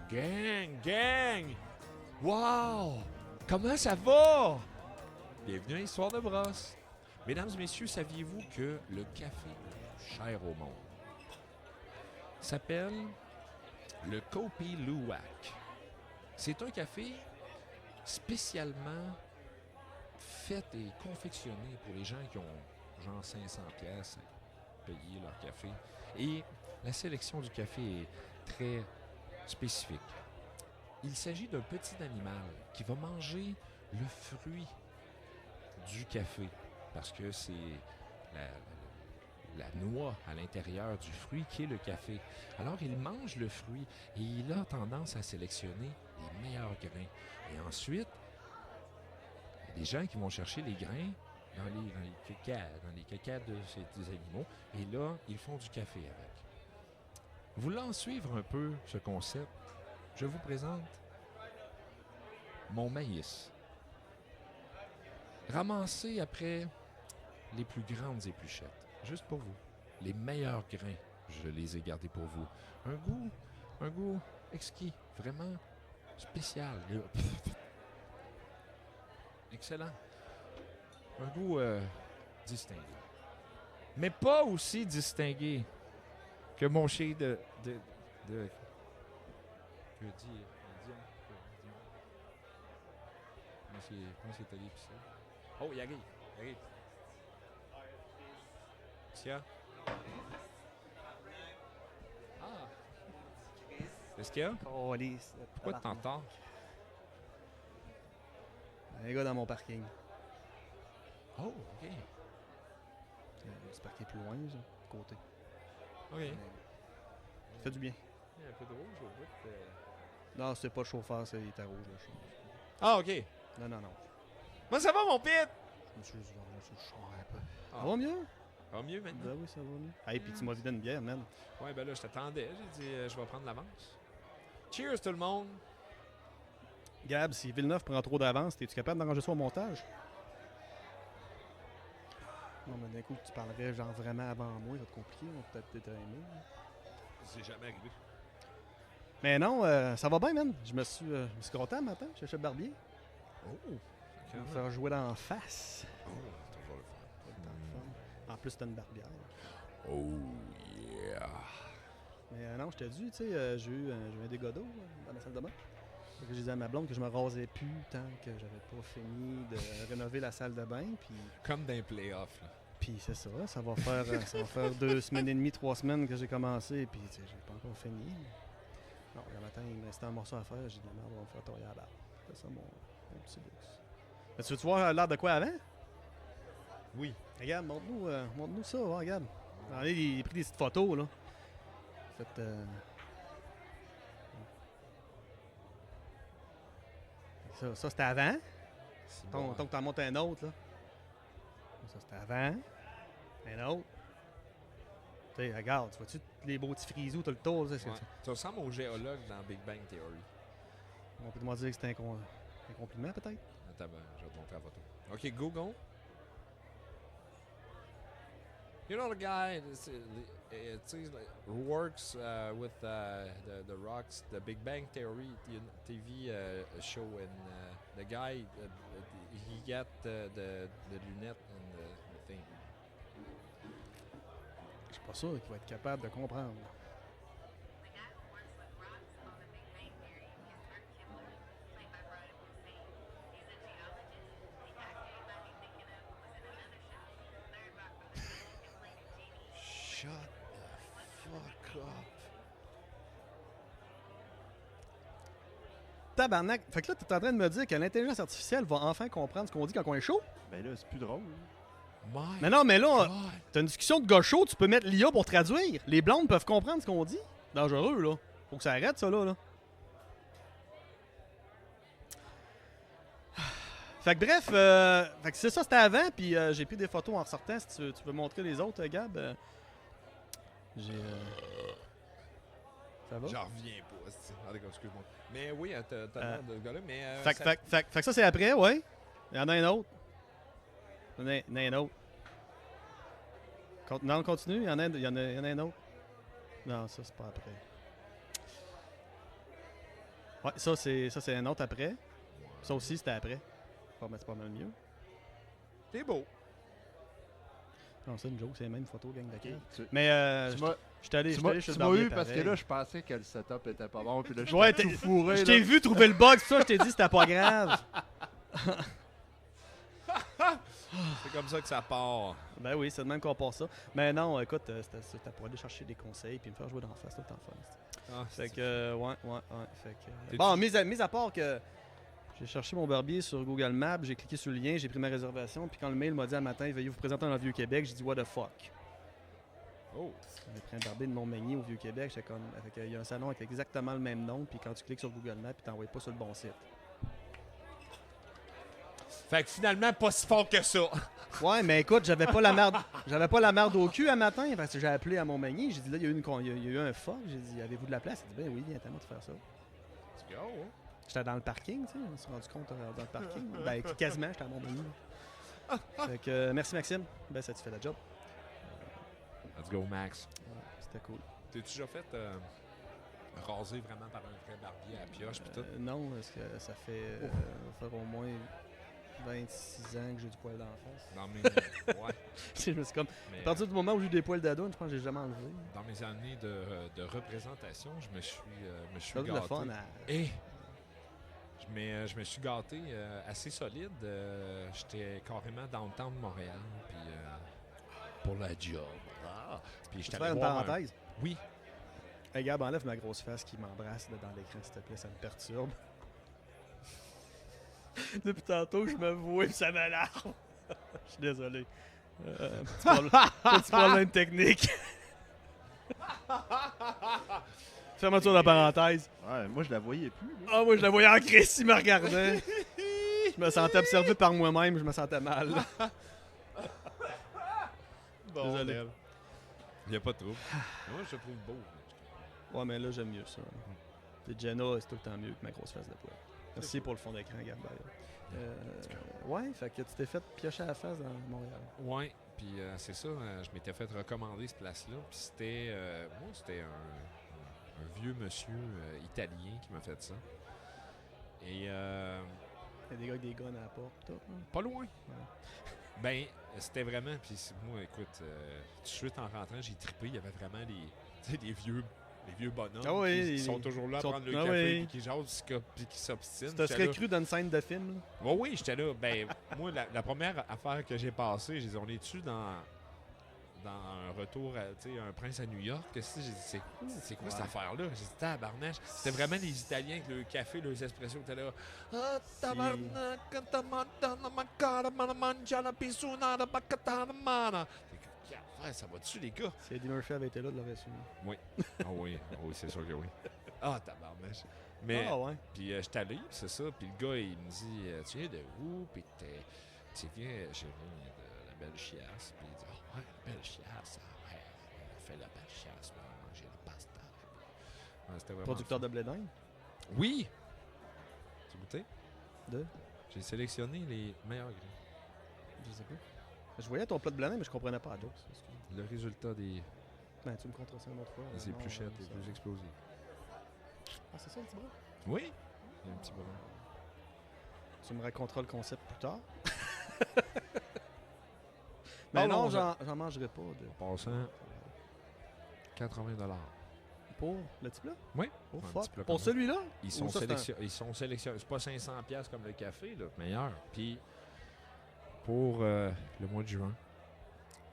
Gang! Wow! Comment ça va? Bienvenue à Histoire de brosse. Mesdames et messieurs, saviez-vous que le café le plus cher au monde s'appelle le Kopi Luwak? C'est un café spécialement fait et confectionné pour les gens qui ont genre 500 pièces à payer leur café. Et la sélection du café est très spécifique. Il s'agit d'un petit animal qui va manger le fruit du café parce que c'est la noix à l'intérieur du fruit qui est le café. Alors il mange le fruit et il a tendance à sélectionner les meilleurs grains. Et ensuite, il y a des gens qui vont chercher les grains dans les cacas de ces animaux et là, ils font du café avec. Voulant suivre un peu ce concept, je vous présente mon maïs. Ramassé après les plus grandes épluchettes. Juste pour vous. Les meilleurs grains, je les ai gardés pour vous. Un goût exquis, vraiment spécial. Excellent. Un goût distingué. Mais pas aussi distingué que mon chien de que dit comment c'est allé pis ça? Oh, il arrive. Tiens. Ah. Qu'est-ce qu'il y a? Oh, Pourquoi tu t'entends? Un gars dans mon parking. Oh, ok. C'est parqué plus loin, ça, côté. Ok. Ça fait du bien. Il y a un peu de rouge au bout. Non, c'est pas le chauffeur, c'est il était rouge. Là, Ah, ok. Non. Moi, ça va, mon pit? Je me suis dit, je chante un peu. Ah. Ça va mieux? Ça va mieux maintenant? Ben oui, ça va mieux. Hey, puis tu m'as vidé une bière, man. Ouais, ben là, je t'attendais. J'ai dit, je vais prendre l'avance. Cheers, tout le monde. Gab, si Villeneuve prend trop d'avance, es-tu capable d'arranger ça au montage? Non, mais d'un coup, tu parlerais genre vraiment avant moi, ça va être compliqué, on va peut-être t'aimer. C'est jamais arrivé. Mais non, ça va bien, man. Je me suis content matin, je suis chez le barbier. Oh. On va faire jouer d'en face. Oh, toujours le fun. Tout le temps le fun. En plus, t'as une barbière. Oh, yeah. Mais non, je t'ai dit, tu sais, j'ai eu un dégât d'eau dans ma salle de bain. Fait que je disais à ma blonde que je me rasais plus tant que j'avais pas fini de rénover la salle de bain. Comme dans les playoffs. Là. Puis c'est ça, ça va faire 2 semaines et demie, 3 semaines que j'ai commencé. Puis tu sais, j'ai pas encore fini. Non, le matin, il me restait un morceau à faire. J'ai dit, la merde, on va me faire tourner à la barre. C'est ça mon petit luxe. Mais tu veux-tu voir l'air de quoi avant? Oui. Regarde, montre-nous ça, hein, regarde. Il a pris des petites photos, là. Fait, ça c'était avant. Donc, t'en montes un autre, là. Ça, c'était avant. Un autre. Tu sais, regarde, tu vois-tu les beaux petits frisous, tout le tour, là. Ouais. Tu ressembles au géologue dans Big Bang Theory. On peut te dire que c'était un compliment, peut-être? Attends, je vais te montrer la photo. OK, Google. You know the guy who works with the rocks, the Big Bang Theory TV show, and the guy, he got the lunettes and the thing. Je suis pas sûr qu'il va être capable de comprendre. Shut the fuck up. Tabarnak! Fait que là, t'es en train de me dire que l'intelligence artificielle va enfin comprendre ce qu'on dit quand on est chaud? Ben là, c'est plus drôle. Mais non, mais là, God. t'as une discussion de gars chaud, tu peux mettre l'IA pour traduire. Les blondes peuvent comprendre ce qu'on dit. Dangereux, là. Faut que ça arrête, ça, là. Fait que bref, fait que c'est ça, c'était avant, puis j'ai pris des photos en ressortant. Si tu veux montrer les autres, Gab. J'ai... Ça va? J'en reviens pas. Allez, excuse-moi. Mais oui, t'as l'air de ce gars-là, mais... Fait que ça, c'est après, ouais. Il y en a un autre. Il y en a un autre. Non, on continue. Il y en a un autre. Non, ça, c'est pas après. Ouais, ça, c'est un autre après. Ça aussi, c'était après. Bon, mais c'est pas mal mieux. T'es beau. Non, c'est une joke, c'est la même photo, gang de cave. Tu Mais j'étais allé tu chez m'as le tu m'as barbier eu parce que pareil. là, je pensais que le setup était pas bon. Puis là, je Ouais, tout fourré. je t'ai vu trouver le bug, c'est ça, je t'ai dit c'était pas grave. C'est comme ça que ça part. Ben oui, c'est de même qu'on passe ça. Mais non, écoute, c'était pour aller chercher des conseils puis me faire jouer dans la face tout le temps fun. Ah, Fait que, ouais. Fait que, T'es-tu- bon, mis à part que j'ai cherché mon barbier sur Google Maps, j'ai cliqué sur le lien, j'ai pris ma réservation, puis quand le mail m'a dit un matin, veuillez vous présenter dans le Vieux-Québec, j'ai dit what the fuck. Oh. J'ai pris un barbier de Montmagny au Vieux-Québec, j'étais comme, il y a un salon avec exactement le même nom, puis quand tu cliques sur Google Maps, tu t'envoies pas sur le bon site. Fait que finalement, pas si fort que ça. Ouais, mais écoute, j'avais pas la merde au cul un matin, parce que j'ai appelé à Montmagny, j'ai dit là, il y a eu un fuck, j'ai dit, avez-vous de la place? Il dit, ben oui, viens tellement de faire ça. Let's go. Hein? J'étais dans le parking, tu sais, on s'est rendu compte dans le parking. Ben, quasiment, j'étais à Montmagny. Fait que, merci Maxime, ben ça te fait la job. Let's go, Max. Ouais, c'était cool. T'es-tu déjà fait raser vraiment par un vrai barbier à pioche pis tout? Non, parce que ça fait va faire au moins 26 ans que j'ai du poil d'en face. Dans mes... ouais. Je me suis comme, Mais, à partir du moment où j'ai eu des poils d'ado, je pense que j'ai jamais enlevé. dans mes années de représentation, je me suis Ça doit être gâté. le fun à... Et je me suis gâté assez solide. J'étais carrément dans le temps de Montréal. Puis pour la job. Ah. Puis Je j'étais peux faire allé une voir parenthèse? Oui. Hey Gab, enlève ma grosse face qui m'embrasse là, dans l'écran, s'il te plaît, ça me perturbe. Depuis tantôt, je me vois et ça m'alarme. Je suis désolé. Petit problème technique. Fermeture de la parenthèse. Ouais, moi, je la voyais plus. là. Ah, moi, je la voyais en crise, il me regardait. Je me sentais observé par moi-même, je me sentais mal. Désolé. Il n'y a pas de trouble. Moi, je te trouve beau. Ouais, mais là, j'aime mieux ça. Puis Jenna, c'est tout le temps mieux que ma grosse face de poil. Merci pour le fond d'écran, Gab. Ouais, fait que tu t'es fait piocher à la face dans Montréal. Ouais, puis c'est ça, je m'étais fait recommander cette place-là. Puis c'était, moi, c'était un vieux monsieur italien qui m'a fait ça. Et Il y a des gars avec des guns à la porte, tout. Hein. pas loin. Ben, c'était vraiment, puis moi, écoute, tout de suite en rentrant, j'ai trippé. Il y avait vraiment les vieux bonhommes Ah oui, qui ils sont toujours là à sont- prendre le ah café, oui. puis qui jasent, puis qui s'obstinent. Tu te J'étais serais là, cru dans une scène de film, là? oui, j'étais là. Ben, moi, la première affaire que j'ai passée, j'ai dit, on est-tu dans un retour à, tu sais, un prince à New York? Qu'est-ce que j'ai dit, c'est quoi cette Ouais. affaire-là? J'ai dit, tabarnache. C'était vraiment les Italiens avec le café, leurs espressos, qui étaient là. Ah, tabarnak, tabarnak, macara, mangia, la pisuna, la bacatana, mana. Ça va dessus, les gars? Si Eddie Murphy avait été là, de l'aurait su. Ah oui, c'est sûr que oui. Ah, tabarnache. Mais, Ah ouais. puis j'étais allé, c'est ça. Puis le gars, il me dit, tu viens de où? Puis tu viens, je viens de la belle chiasse. Puis il dit, ah ouais, la belle chiasse. Ah ouais, on a fait la belle chiasse. On a mangé le pasta. Ouais, c'était vraiment Producteur fun. de blé d'Inde. Oui! Tu goûté? De? J'ai sélectionné les meilleurs grains. Je sais pas. Je voyais ton plat de blé d'Inde, mais je comprenais pas la joke. Le résultat des Tu me compteras ça une autre fois. Non, épluchettes les ça- plus explosives. Ah, c'est ça le petit bras? Oui! Il y a un petit bras. Tu me raconteras le concept plus tard. Mais non, Parlons-en. j'en mangerai pas. En passant, 80$. Pour le petit plat? Oui. Oh Un fuck. petit plat Pour comme celui-là? Ils Ou sont, ça, c'est ils sont sélectionnés. C'est pas 500$ comme le café, là, meilleur. Puis, pour le mois de juin,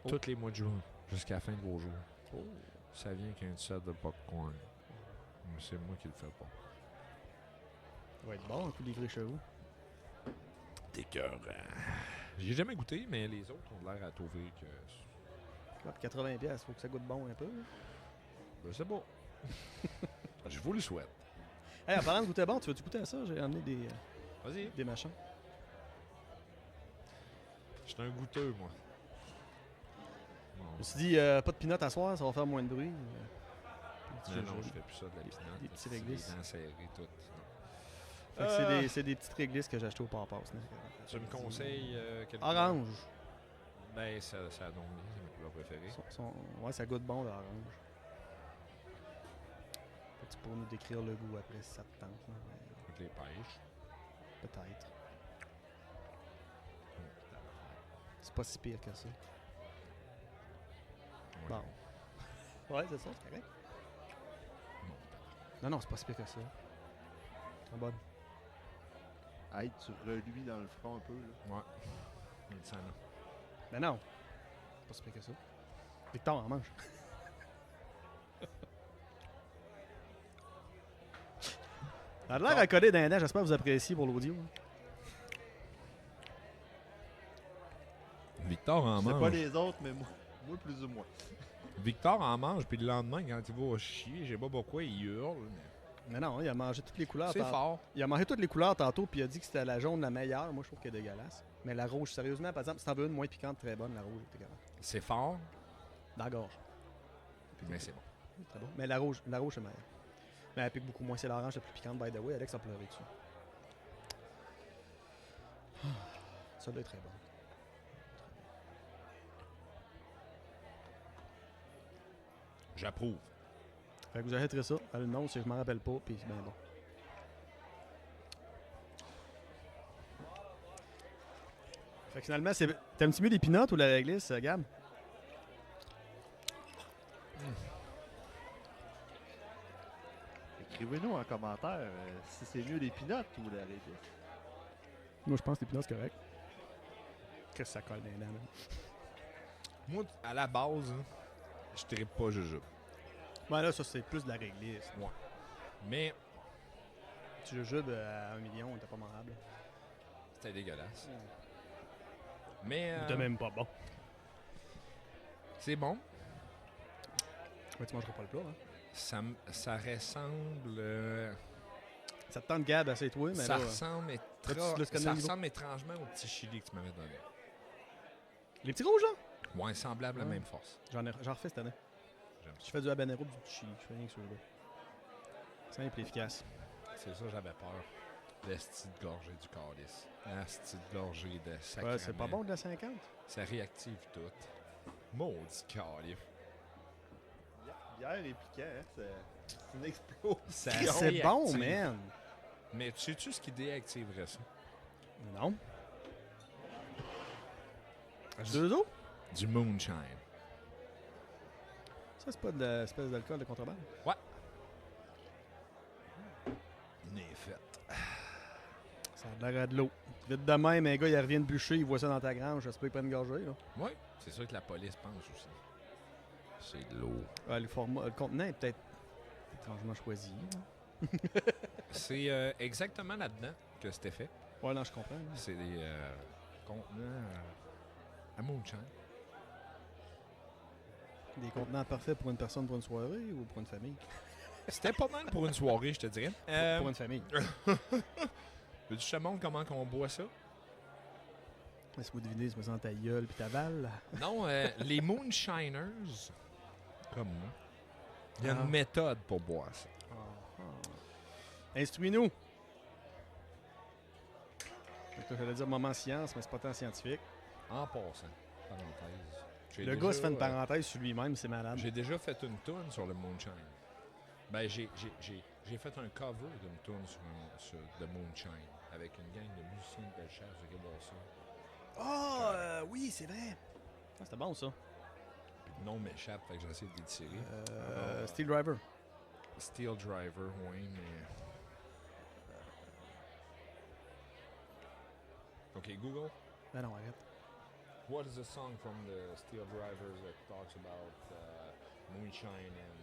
Oh. tous les mois de juin, jusqu'à la fin de vos jours, Oh. ça vient qu'un set de popcorn. Mais c'est moi qui le fais pas. Ça va être bon, un coup livré chez vous. T'es cœur. J'ai jamais goûté, mais les autres ont l'air à trouver que. Ouais, puis 80$, faut que ça goûte bon un peu. Là. Ben, c'est bon. Je vous le souhaite. Hey, en parlant de goûter bon, tu veux-tu goûter à ça? J'ai amené Vas-y. des machins. Je suis un goûteux, moi. Bon. Je me suis dit, pas de pinot à soir, ça va faire moins de bruit. Non, non, je fais plus ça de la pinotte. des petits Les réglisses. dents serrées, tout. Non. Fait que c'est des petites réglisses que j'ai achetées au Papa. Tu me conseilles quel Orange. Ben, ça a donc c'est ma couleur préférée. Ouais, ça goûte bon l'orange. Tu pourras nous décrire le goût après si ça te tente. Là, Avec les pêches. peut-être. C'est pas si pire que ça. Ouais. Bon. Ouais, c'est ça, c'est correct. Non, c'est pas si pire que ça. C'est bonne. Hey, tu reluis dans le front un peu, là. Ouais. On le sent, là. Ben non. C'est pas si pire que ça. Victor en mange. Ça a l'air à coller dans les dents. J'espère que vous appréciez pour l'audio. Victor en Je sais mange. pas les autres, mais moi plus ou moins. Victor en mange, puis le lendemain, quand il va chier, je sais pas pourquoi, il hurle. Mais non, il a mangé toutes les couleurs. C'est fort. Il a mangé toutes les couleurs tantôt, puis il a dit que c'était la jaune la meilleure. Moi, je trouve qu'elle est dégueulasse. Mais la rouge, sérieusement, par exemple, si t'en veux une moins piquante, très bonne, la rouge est dégueulasse. C'est fort, Dans la gorge. mais c'est bon. Très bon. Mais la rouge c'est meilleure. Mais elle pique beaucoup moins. C'est l'orange la plus piquante, by the way. Alex a pleuré dessus. Ça doit être très bon. J'approuve. Fait que vous arrêterez ça. Le nom, c'est je m'en rappelle pas, puis c'est bien bon. Fait que finalement, t'aimes-tu mieux les peanuts ou la réglisse, Gab? Écrivez-nous en commentaire si c'est mieux les peanuts ou la réglisse. Moi, je pense que les peanuts, c'est correct. Qu'est-ce que ça colle dans les dents, là? Moi, à la base, hein, je trippe pas jujube. Ouais, là, ça, c'est plus de la réglisse. Ouais. Mais Tu jujubes à 1 million, t'es pas mangeable. c'était dégueulasse. Mais T'es même pas bon. c'est bon. Ouais, tu mangeras pas le plat, hein? Ça ressemble... Ça te tente, Gab, assez toi, mais ça là... ressemble, tu laisses connaître ça le niveau. ressemble étrangement au petit chili que tu m'avais donné. Les petits rouges, là? Ouais, semblable à la Ouais. même force. J'en refais cette année. J'aime Je ça. fais du habanero, du chili. Je fais rien que celui-là. Simple et efficace. C'est ça, j'avais peur. L'esti de gorgée du calice. L'esti de gorgée de sacrament. Ouais, c'est pas bon de la 50? Ça réactive tout. Maudit calice. Bière et piquant, hein, c'est une explosion. Ça C'est bon, réactive. man! Mais sais-tu ce qui déactiverait ça? Non. Deux eaux? Du moonshine. Ça, c'est pas de l'espèce d'alcool de contrebande? Il est fait. Ça a l'air à de l'eau. Vite de même, un gars, il revient de bûcher, il voit ça dans ta grange, ça se peut qu'il prenne une gorgée, là. Oui, c'est ça que la police pense aussi. C'est de l'eau. Ouais, le contenant est peut-être étrangement choisi. là. C'est exactement là-dedans que c'était fait. Ouais, non, je comprends. là. C'est des contenants à moonshine. Des contenants parfaits pour une personne pour une soirée ou pour une famille? C'était pas mal pour une soirée, je te dirais. Pour une famille. Veux-tu que je te montre comment on boit ça? Laisse-moi deviner, tu me sens ta gueule puis ta balle. Non, les moonshiners, comme moi, il y a Ah. une méthode pour boire ça. Instruis-nous! Fait que j'allais dire moment science, mais c'est pas tant scientifique. En passant, parenthèse. j'ai Le déjà, gars se fait une parenthèse sur lui-même, c'est malade. J'ai déjà fait une tune sur le moonshine. Ben, j'ai fait un cover d'une tune sur de moonshine avec une gang de musiciens de Bellechasse. Vous irez voir ça. Ah, oui, c'est vrai! Ah, c'était bon, ça. Puis le nom m'échappe, fait que j'essaie de l'étirer. Steel Driver. Steel Driver, oui, mais... OK, Google. Ben non, arrête. What is the song from the Steel Drivers that talks about moonshine and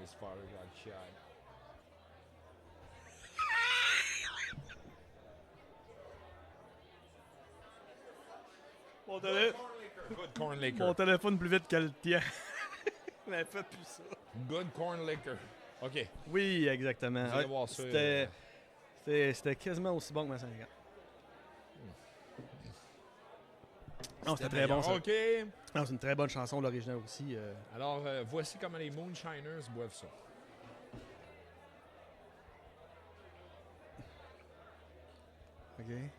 his father got shot? Good corn liquor. Mon téléphone plus vite que le tien. Mais fais plus ça. Good corn liquor. OK. Oui, exactement. Vous allez Ouais, voir ça. C'était quasiment aussi bon que ma 50. Non, c'était très bon, ça. OK. Non, c'est une très bonne chanson, l'original aussi. Alors, voici comment les moonshiners boivent ça. OK.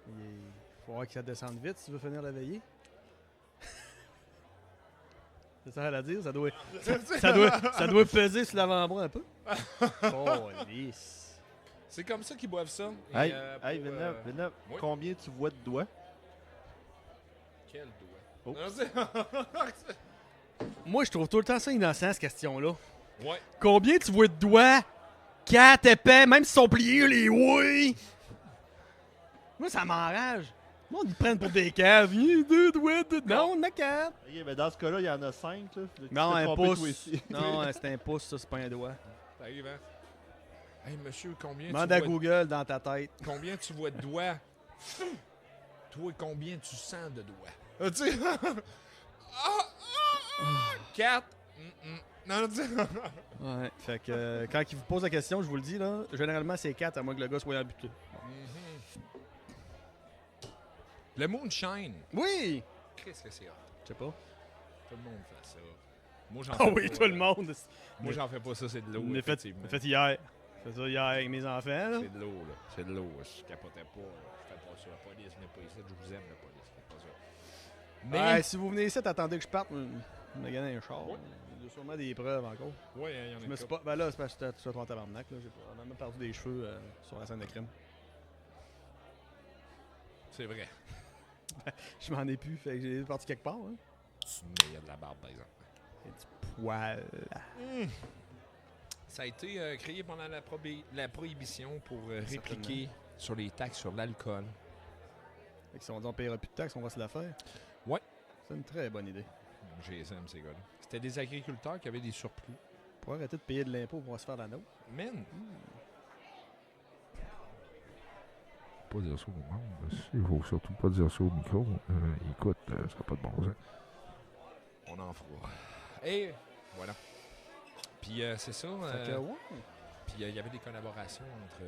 Il faut voir que ça descende vite si tu veux finir la veillée. C'est ça à dire? Ça doit peser sur l'avant-bras un peu. Oh, lisse. C'est comme ça qu'ils boivent ça. Et, Hey, pour, Villeneuve, oui. combien tu vois de doigts? Quel doigt? Oh. Non, c'est- Moi, je trouve tout le temps ça innocent, cette question-là. ouais. Combien tu vois de doigts? 4 épais, même s'ils sont pliés, les oui! Moi, ça m'enrage. Moi, ils me prennent pour des caves. Il y a 2 doigts, non, on en a 4. Ok, mais dans ce cas-là, il y en a 5. Là. Tu Non, t'es un trompé, toi pouce. aussi. Non, c'est un pouce, ça, c'est pas un doigt. T'arrives, hein? Hey, monsieur, combien Demande tu à vois Google dans ta tête. combien tu vois de doigts? Toi, combien tu sens de doigts? Tu sais? 4. Non, tu sais. Ouais, fait que quand il vous pose la question, je vous le dis, là, généralement, c'est 4 à moins que le gars soit habitué. Le moonshine. Oui! Qu'est-ce que c'est hot? Je sais pas. Tout le monde fait ça. Moi, j'en Ah fais oui, pas, tout le monde. Moi, j'en fais pas ça, c'est de l'eau. On l'a fait, effectivement. fait hier. J'ai fait ça hier avec mes enfants, là. C'est de l'eau, là. C'est de l'eau. Je capotais pas. Je fais pas ça. La police n'est pas ici. Je vous aime, la police. Faites pas ça. Mais. Ouais, si vous venez ici, attendez que je parte, on a gagné un char. Ouais. Il y a sûrement des preuves encore. Ouais, il y en a Je une me suis couple. pas. Ben là, c'est parce que tu as ton tabarnak, là. On a même perdu des cheveux sur la scène de crime. C'est vrai. Je m'en ai plus, fait que j'ai parti quelque part, hein. Mais il y a de la barbe, par exemple. Et du poil. Ça a été créé pendant la prohibition pour Certainement. répliquer sur les taxes sur l'alcool. Fait que si on dit on paiera plus de taxes, on va se la faire. Ouais. C'est une très bonne idée. GSM, ces gars-là. C'était des agriculteurs qui avaient des surplus. Pour arrêter de payer de l'impôt, on va se faire la nôtre. Man, Pas dire ça au monde. Il faut surtout pas dire ça au micro. Écoute, ça n'a pas de bon sens. on en fera. Et voilà. Puis c'est ça. Fait que, ouais. Puis il y avait des collaborations entre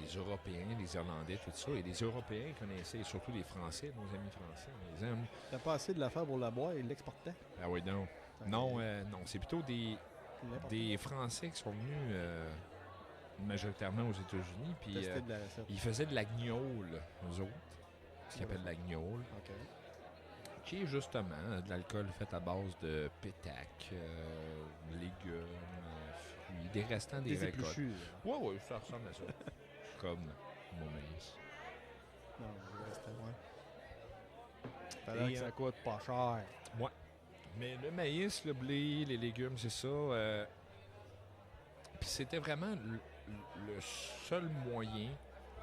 les Européens, les Irlandais, tout ça. Et les Européens connaissaient, et surtout les Français, nos amis français, on les aime. Il n'a pas assez de l'affaire pour la boire, il l'exportait. Ah oui, non. Non, non, c'est plutôt des Français qui sont venus majoritairement aux États-Unis. Puis Tester de la recette. ils faisaient de la gnôle, eux autres. Ce qu'ils appellent la gnôle. OK. Qui est justement de l'alcool fait à base de pétac, légumes, fruits, des restants des Des récoltes. épluchures. Ouais, ça ressemble à ça. Comme mon maïs. Non, le reste, ouais. Fallait Et, que ça coûte pas cher. Mais le maïs, le blé, les légumes, c'est ça. Puis c'était vraiment le seul moyen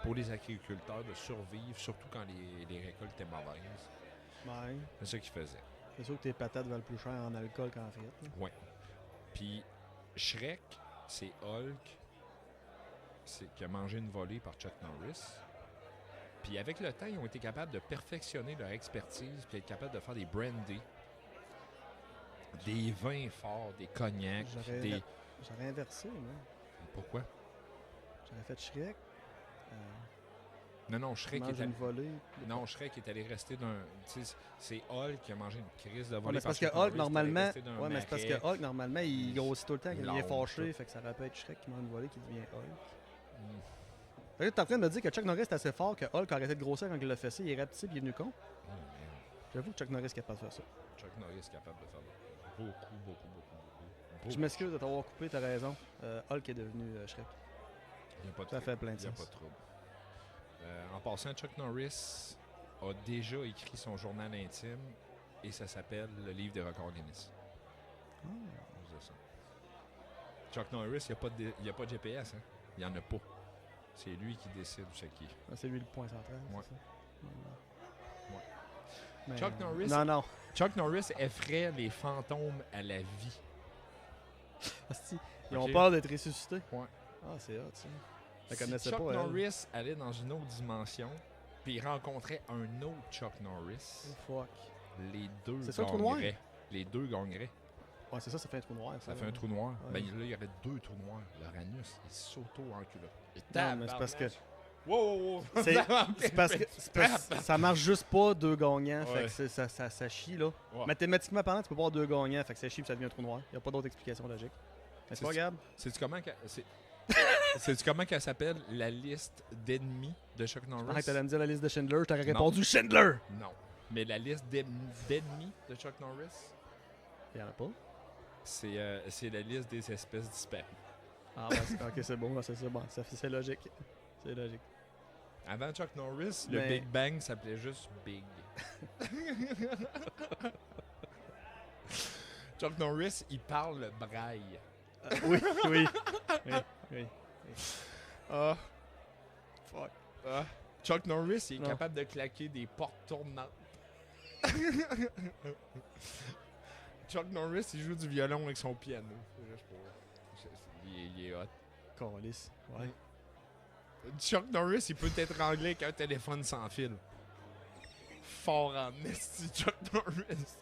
pour les agriculteurs de survivre, surtout quand les récoltes étaient mauvaises. Ouais. C'est ça qu'ils faisaient. C'est sûr que tes patates valent plus cher en alcool qu'en frites. là. Ouais. Puis Shrek, c'est Hulk qui a mangé une volée par Chuck Norris. Puis avec le temps, ils ont été capables de perfectionner leur expertise puis être capables de faire des brandy, des vins forts, des cognacs, des... J'aurais inversé, moi. Pourquoi? J'aurais fait Shrek. Non, Shrek Mange est une allé... volée. Non, Shrek est allé rester d'un... Tu sais, c'est Hulk qui a mangé une crise de Ouais, volée mais c'est parce par que Chuck Hulk, Norris, qui est allé normalement. rester d'un Ouais, mais c'est parce marais. que Hulk, normalement, il grossit tout le temps quand il est L'âme, fâché. tout. Fait que ça aurait pu être Shrek qui mange une volée qui devient Hulk. Mm. Fait que t'es en train de me dire que Chuck Norris est assez fort que Hulk a arrêté de grossir quand il l'a fessé. Il est petit et il est venu con. Oh, man. J'avoue que Chuck Norris est capable de faire ça. Chuck Norris est capable de faire beaucoup. Je m'excuse de t'avoir coupé, t'as raison. Hulk est devenu Shrek. Il n'y a pas de Ça trouble. fait plein de Il n'y a sens. pas de trouble. En passant, Chuck Norris a déjà écrit son journal intime et ça s'appelle le livre des records Guinness. Ah. Je disais ça. Chuck Norris, il n'y a pas de GPS. Hein? Il n'y en a pas. C'est lui qui décide où c'est qui. Ah, c'est lui le point central. Ouais. c'est ça? Ouais. Mais, Chuck Norris- Non. Chuck Norris effraie les fantômes à la vie. Asti, ils Ok. ont peur d'être ressuscités. Ouais. Ah, c'est hot, ça. Je Si connaissais Chuck pas, elle. Norris allait dans une autre dimension puis il rencontrait un autre Chuck Norris, Oh, fuck. les deux C'est ça, le trou noir? gagneraient. Les deux gagneraient. Ouais, c'est ça, ça fait un trou noir. Ça fait un trou noir. Ouais. Ben là, il y aurait deux trous noirs. L'Uranus, il s'auto-encule. Non, mais c'est parce que. Wow! C'est parce que ça marche juste pas deux gagnants. Fait Ouais. que ça chie, là. Ouais. Mathématiquement parlant, tu peux pas avoir deux gagnants. Fait que ça chie puis ça devient un trou noir. Y a pas d'autre explication logique. Mais c'est pas C'est- grave. Sais-tu comment sais-tu comment qu'elle s'appelle la liste d'ennemis de Chuck Norris? Arrête, t'allais me dire la liste de Schindler. T'aurais Non. répondu Schindler. Non. Mais la liste d'ennemis de Chuck Norris, Il y en a pas. C'est la liste des espèces disparues. Ah, ouais, ok, c'est bon, c'est bon. C'est logique. C'est logique. Avant Chuck Norris, le Mais- Big Bang s'appelait juste Big. Chuck Norris, il parle le braille. Oui, oui. Oui. Ah, Fuck. ah. Chuck Norris, il est Non. capable de claquer des portes tournantes. Chuck Norris, il joue du violon avec son piano. C'est juste pour... il est hot. Câlisse. Ouais. Chuck Norris, il peut t'étrangler avec un téléphone sans fil. Fort en esti, Chuck Norris.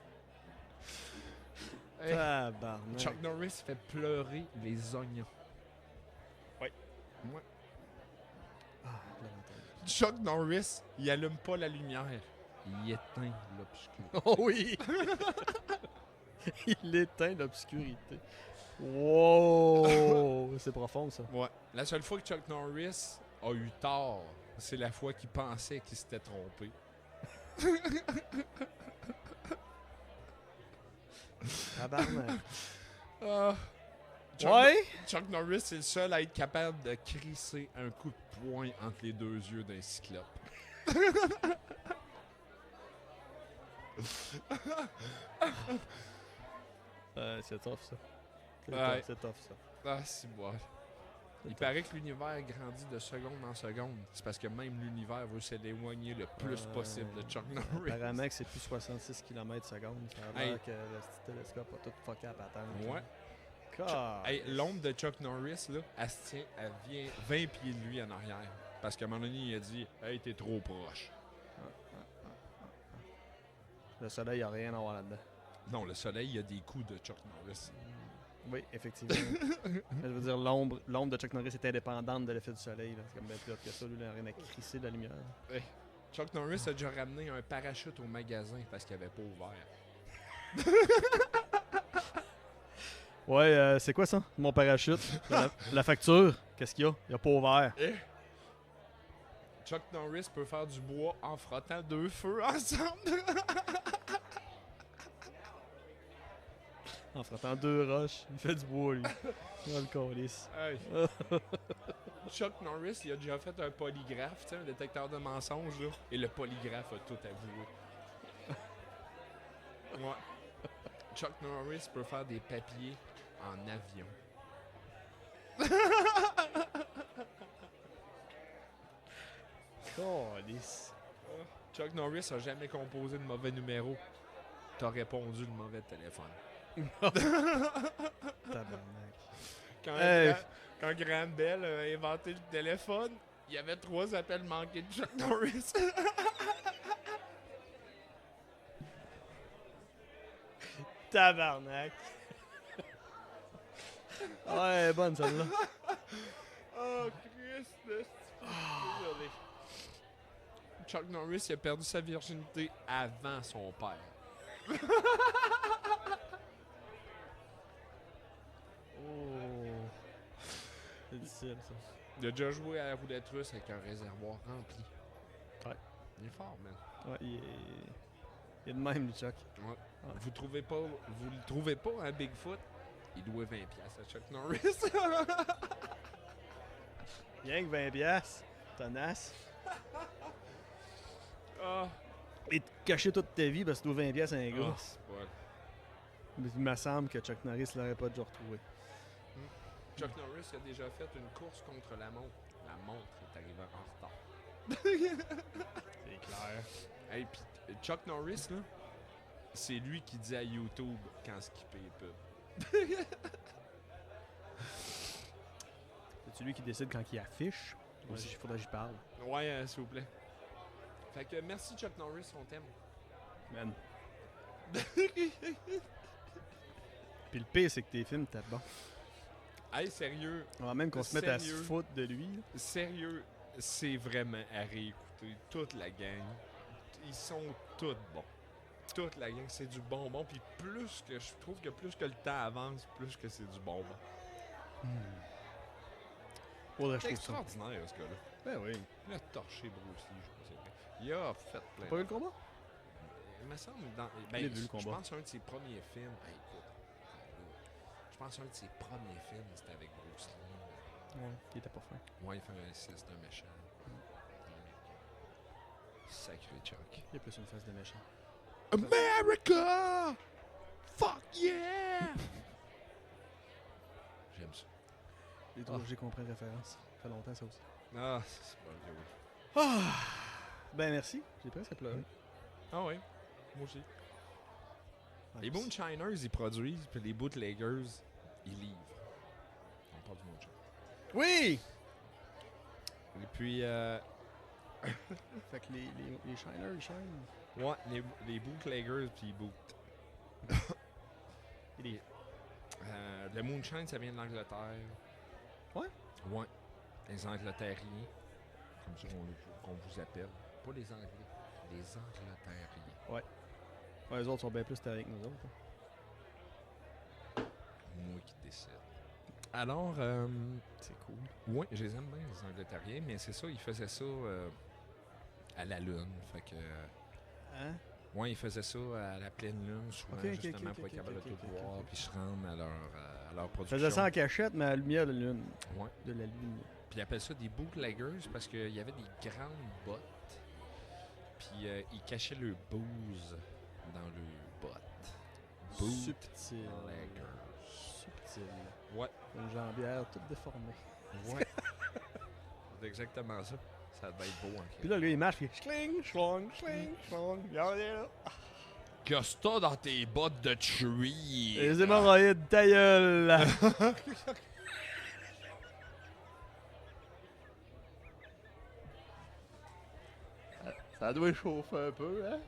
Hey, Tabarnak. Chuck Norris fait pleurer les oignons. Ouais. Ouais. Ah, je l'avais entendu. Chuck Norris, il allume pas la lumière. Il éteint l'obscurité. Oh oui! Il éteint l'obscurité. Wow! C'est profond, ça. Ouais. La seule fois que Chuck Norris a eu tort, c'est la fois qu'il pensait qu'il s'était trompé. Tabarnak. Ah. Ouais? Chuck Norris, c'est le seul à être capable de crisser un coup de poing entre les deux yeux d'un cyclope. C'est tough, ça. Ouais. C'est tough, ça. Ah, c'est bon. Il paraît que l'univers grandit de seconde en seconde. C'est parce que même l'univers veut s'éloigner le plus possible de Chuck Norris. Apparemment que c'est plus 66 km/s. Ça a Hey. l'air que le petit télescope a tout fucké à patente. Ouais. God. Hey, l'ombre de Chuck Norris, là, elle se tient, elle vient 20 pieds de lui en arrière. Parce qu'à un moment donné, il a dit « Hey, t'es trop proche. Le soleil, il n'y a rien à voir là-dedans. » Non, le soleil, il y a des coups de Chuck Norris. Oui, effectivement. Mais je veux dire, l'ombre de Chuck Norris est indépendante de l'effet du soleil. là. C'est comme bien plus haut que ça. Lui, il n'a rien à crisser de la lumière. Chuck Norris a déjà ramené un parachute au magasin parce qu'il avait pas ouvert. Ouais, c'est quoi ça? Mon parachute. La facture, qu'est-ce qu'il y a? Il a pas ouvert. Eh? Chuck Norris peut faire du bois en frottant deux feux ensemble. En frottant 2 roches. Il fait du bois, lui. Oh, le câlisse. Hey. Chuck Norris, il a déjà fait un polygraphe, tu sais, un détecteur de mensonges, là. Et le polygraphe a tout avoué. Ouais. Chuck Norris peut faire des papiers en avion. Câlisse. Chuck Norris a jamais composé de mauvais numéro. T'as répondu le mauvais téléphone. Tabarnak. Quand, Hey. quand Graham Bell a inventé le téléphone, il y avait 3 appels manqués de Chuck Norris. Tabarnak. Ouais, bonne celle-là. Oh, Christ, désolé. Chuck Norris, il a perdu sa virginité avant son père. Oh. C'est difficile, ça. Il a déjà joué à la roulette russe avec un réservoir rempli. Ouais. Il est fort, man. Ouais, il est de même, lui, Chuck. Ouais. Vous le trouvez pas, un Bigfoot? Il doit 20$ à Chuck Norris. Rien que 20 piastres. Tenace. Ah. Et te cacher toute ta vie parce que tu dois 20 piastres à un gars. Ah, c'est pas... Mais il me semble que Chuck Norris l'aurait pas déjà retrouvé. Chuck Norris a déjà fait une course contre la montre. La montre est arrivée en retard. C'est clair. Hey, pis Chuck Norris, là, c'est lui qui dit à YouTube quand skipper les pubs. C'est lui qui décide quand il affiche. Aussi. Il faudrait que j'y parle. Ouais, s'il vous plaît. Fait que merci Chuck Norris, on t'aime. Man. Puis le pire, c'est que tes films, t'es bon. Hey, sérieux, Avant même qu'on se mette à se Sérieux? foutre de lui. là. sérieux, c'est vraiment à réécouter. Toute la gang, ils sont tous bons. Toute la gang, c'est du bonbon. Puis plus que je trouve que plus que le temps avance, plus que c'est du bonbon. Faudrait que C'est je trouve ça. extraordinaire, ce gars-là. Ben oui. Il a torché Bruce Lee, je sais pas. Il a fait plein Pas vu le combat? Il me semble, J'ai vu le je combat. pense que c'est un de ses premiers films. Hey, écoute, Je pense qu'un de ses premiers films, c'était avec Bruce Lee. Ouais, il était pas fin. Ouais, il fait un 6 d'un méchant. Sacré Chuck. Il a plus une face de méchant. America! Fuck yeah! J'aime ça. Les trois, j'ai compris la référence. Ça fait longtemps, ça aussi. Ah, c'est bon, oui. Ah! Ben merci, j'ai presque pleuré. Ah oui, moi aussi. Ah, Les Moonshiners, ils produisent, puis les Bootleggers, ils livrent. On parle du Moonshine. Oui! Et puis, Fait que les shiners, ils shinent. ouais, les Bootleggers, puis ils boot. Et les... Le Moonshine, ça vient de l'Angleterre. Ouais? Ouais. Les Angleterriens, comme ça qu'on vous appelle. Pas les Anglais, les Angleterriens. Ouais, les autres sont bien plus terriens que nous autres. Moi qui décide. Alors, C'est cool. ouais, je les aime bien, les Angleterriens, mais c'est ça, ils faisaient ça à la Lune. Fait que, Hein? ouais, ils faisaient ça à la pleine Lune, souvent, Ok, ok, justement, ok, pour être ok, capable ok, de tout ok, voir, ok. puis se rendre à leur Ils production. faisaient ça en cachette, mais à la lumière de la lune. Ouais. De la lune. Puis ils appellent ça des bootleggers parce qu'il y avait des grandes bottes. Puis ils cachaient le booze dans le bottes. Subtil. Bootleggers. Subtil. Ouais. Une jambière toute déformée. Ouais. C'est exactement ça. Ça devait être beau en Puis là, lui, il marche, puis schling, schlong, schling, schlong. Regardez là. Qu'est-ce que t'as dans tes bottes de tree? Les hémorroïdes, ta gueule. Ça doit chauffer un peu, hein?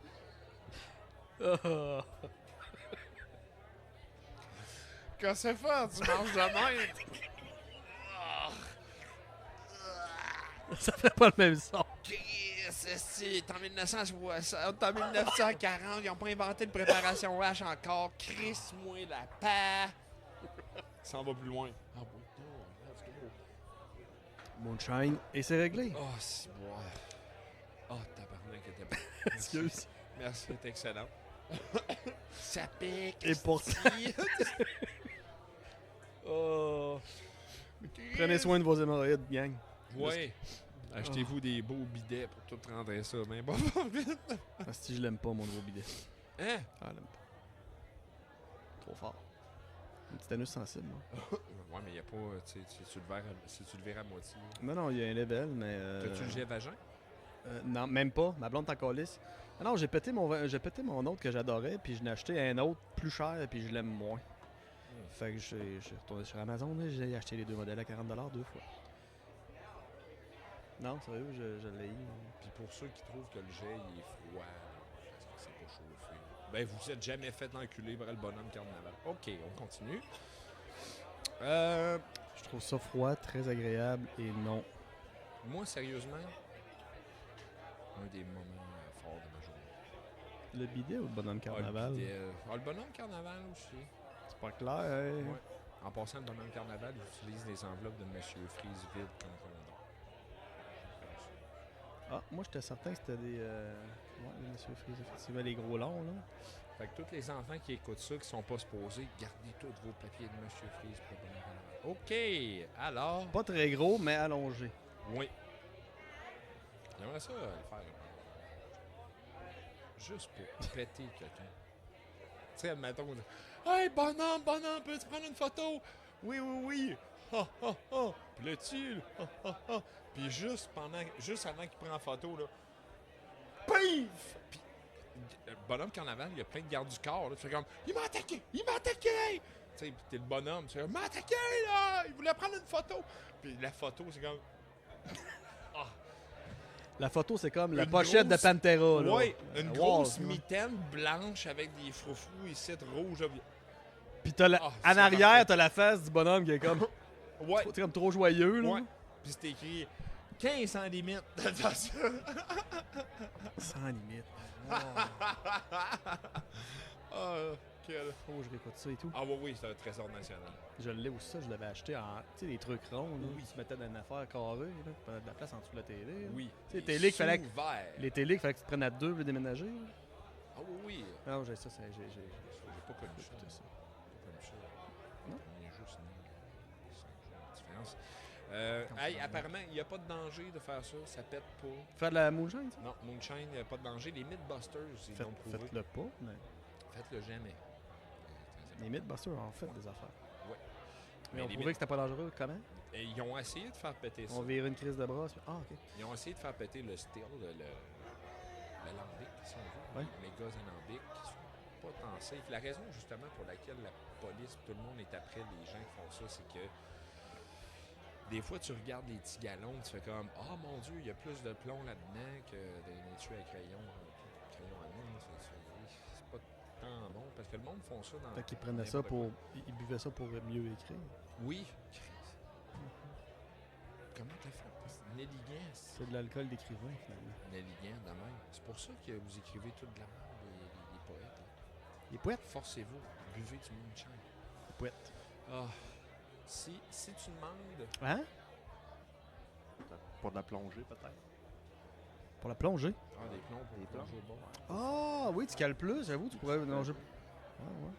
Qu'est-ce que c'est fait? Tu manges de même? Ça fait pas le même son. C'est en 1960, en 1940, ils n'ont pas inventé de préparation H encore. Crisse-moi la paix. Ça en va plus loin. Ah bon, let's go. Moonshine, et c'est réglé. Oh, c'est bon. Oh, tabarnak, était bon. Excuse. Merci, c'est excellent. Ça pique. Et pourtant- esti. Oh. Prenez soin de vos hémorroïdes, gang. Ouais. Achetez-vous des beaux bidets pour tout rentrer ça. Mais bon, Ah, si je l'aime pas, mon nouveau bidet. hein? Ah, je l'aime pas. Trop fort. Un petit anus sensible, moi. Ouais, mais il n'y a pas. Tu sais, tu le verres à moitié. Non, non, il y a un level, mais. T'as-tu le jet vagin? Non, même pas. Ma blonde t'en calisse. Ah non, j'ai pété mon autre que j'adorais, puis je n'ai acheté un autre plus cher, puis je l'aime moins. Fait que j'ai retourné sur Amazon, là, j'ai acheté les deux modèles à 40$ deux fois. Non, sérieux, je l'ai eu. Puis pour ceux qui trouvent que le jet il est froid, parce que c'est pas chauffé, ben vous êtes jamais fait enculer par le bonhomme carnaval. Ok, on continue. Je trouve ça froid, très agréable, et non. Moi, sérieusement, un des moments forts de ma journée. Le bidet ou le bonhomme carnaval? Le bonhomme carnaval aussi. C'est pas clair, hein? Ouais. En passant, le bonhomme carnaval, il utilise les enveloppes de M. Freeze vide comme condom. Ah, moi j'étais certain que c'était des. Ouais, les Monsieur Freeze, effectivement, les gros longs, là. Fait que tous les enfants qui écoutent ça, qui sont pas supposés, gardez tous vos papiers de M. Freeze pour le bonhomme carnaval. OK, alors... Pas très gros, mais allongé. Oui. J'aimerais ça le faire. Juste pour péter quelqu'un. Tu sais, admettons, hey, bonhomme, peux-tu prendre une photo? Oui, oui, oui. Ha, ha, ha. Puis là, tu, ha, ha, ha. Puis juste avant qu'il prenne la photo, là, pif! Puis, le bonhomme carnaval, il y a plein de gardes du corps, là. Tu fais comme, il m'a attaqué! Tu sais, puis t'es le bonhomme, tu fais, il m'a attaqué, là! Il voulait prendre une photo! Puis la photo, c'est comme, La photo, c'est comme la Une pochette grosse- de Pantera, là. ouais, une Wow, grosse tu vois. mitaine blanche avec des froufrous ici, rouge. Puis t'as Ah, en c'est arrière, parfait. t'as la face du bonhomme qui est comme, Ouais, t'es comme trop joyeux, là. ouais. Puis c'était écrit 15 sans limite. Sans limite. Ah, quel... Oh, je réécoute ça et tout. Ah oui, oui, c'est un trésor national. Je l'ai aussi, ça, je l'avais acheté en. Tu sais, des trucs ronds, là. Oui. Qui se mettaient dans une affaire carrée, là. Puis t'avais de la place en dessous de la télé. là. Oui. Tu sais, les télés qu'il fallait que- Sous-vert. Les télés, il fallait que tu te prennes à deux pour les déménager. là. Ah oui, oui. Non, j'ai ça, j'ai J'ai pas connu ça. écouté ça. J'ai pas connu ça. Non? Il Apparemment, il n'y a pas de danger de faire ça. Ça pète pas. Faire de la moonshine, ça? Non, Moonshine, il n'y a pas de danger. Les Mythbusters, ils l'ont prouvé. Faites-le pas, mais Faites-le jamais. les Mythbusters ont fait des affaires. Ouais. Mais on les prouvait que c'était pas dangereux, comment? Et ils ont essayé de faire péter ça. On vire une crise de bras. Ah, OK. Ils ont essayé de faire péter le steel, l'alambic, si on veut. Ouais. Les gaz alambics qui sont pas tant safe. La raison, justement, pour laquelle la police, tout le monde est après les gens qui font ça, c'est que des fois, tu regardes les petits galons, tu fais comme « Ah, mon Dieu, il y a plus de plomb là-dedans que des tués à crayon à mine. » C'est pas tant bon, parce que le monde font ça dans... Fait qu'ils prenaient ça pour... Ils buvaient ça pour mieux écrire. Oui. Comment t'as fait? Nelligan, C'est de l'alcool d'écrivain, finalement. Nelligan, de même. C'est pour ça que vous écrivez toute de la merde, les poètes. Là. Les poètes? Forcez-vous, buvez du moonshine. Les poètes. Ah, si tu demandes... Hein? Pour de la plongée, peut-être. Pour la plongée? Ah, des plombs pour Des plonger plombs. au bord. Ah, oui, tu cales plus, j'avoue, tu pourrais... Non, je... Ah, ouais.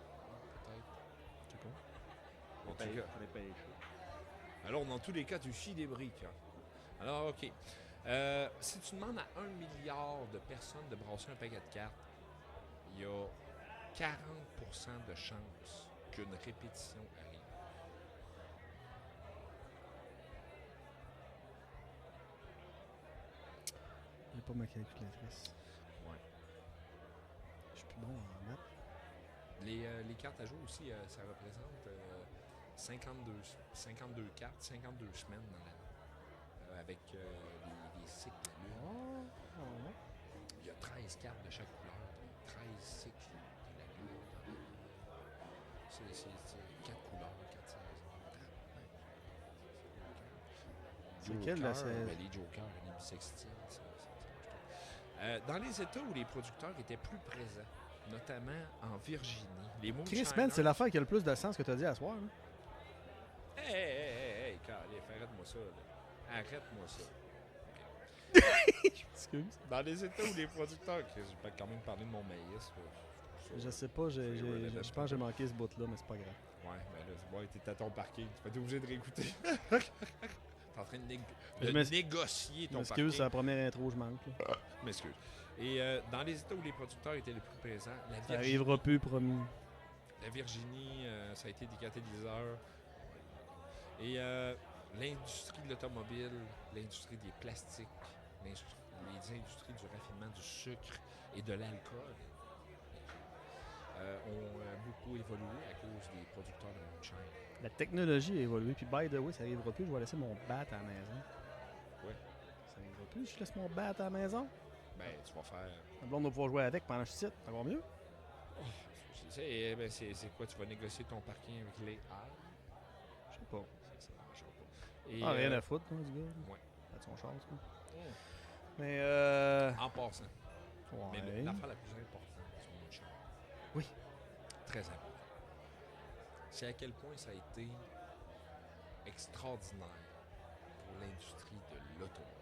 Peut-être. Je sais pas. En tout cas. Les pêches. Alors, dans tous les cas, tu chies des briques. Hein. Alors, OK. Si tu demandes à 1 milliard de personnes de brasser un paquet de cartes, il y a 40% de chances qu'une répétition arrive. J'ai pas ma calculatrice. Ouais. Je suis plus bon en maths. Les cartes à jouer aussi, ça représente 52 cartes, 52 semaines dans l'année. Avec les cycles de lune. Ah, ouais. Il y a 13 cartes de chaque couleur, 13 cycles de la lune. C'est 4 couleurs, 4 saisons. C'est quelle la saison? Les jokers, les bisextiles, dans les États où les producteurs étaient plus présents, notamment en Virginie, les Chris, Moonshiners... man, c'est l'affaire qui a le plus de sens que tu as dit à soir. Hein? Hey, arrête-moi ça, là. Arrête-moi ça. Excuse. Dans les États où les producteurs... Je peux quand même parler de mon maïs. Je sais pas, je pense que j'ai manqué ce bout-là, mais c'est pas grave. Ouais, mais là, t'es à ton parking. Tu vas être obligé de réécouter. T'es en train de négocier ton parking. M'excuse, c'est la première intro, je manque. Là. M'excuse. Et dans les États où les producteurs étaient les plus présents, la Ça Virginie, arrivera plus, promis. la Virginie, ça a été des catalyseurs. Et l'industrie de l'automobile, l'industrie des plastiques, les industries du raffinement du sucre et de l'alcool ont beaucoup évolué à cause des producteurs de moonshine. La technologie a évolué, puis by the way, ça arrivera plus, je vais laisser mon bat à la maison. Ouais. Ça arrivera plus, je laisse mon bat à la maison. Ben, tu vas faire... La blonde va pouvoir jouer avec pendant que je cite, ça va mieux. C'est quoi? Tu vas négocier ton parking avec les R? Je sais pas. Ça marchera pas. Et, Rien à foutre, hein, du gars. ouais. Pas de son char, ça. Oh. Mais En passant. Mais ouais. l'affaire la plus importante du moonshine. Oui. Très important. C'est à quel point ça a été extraordinaire pour l'industrie de l'automobile.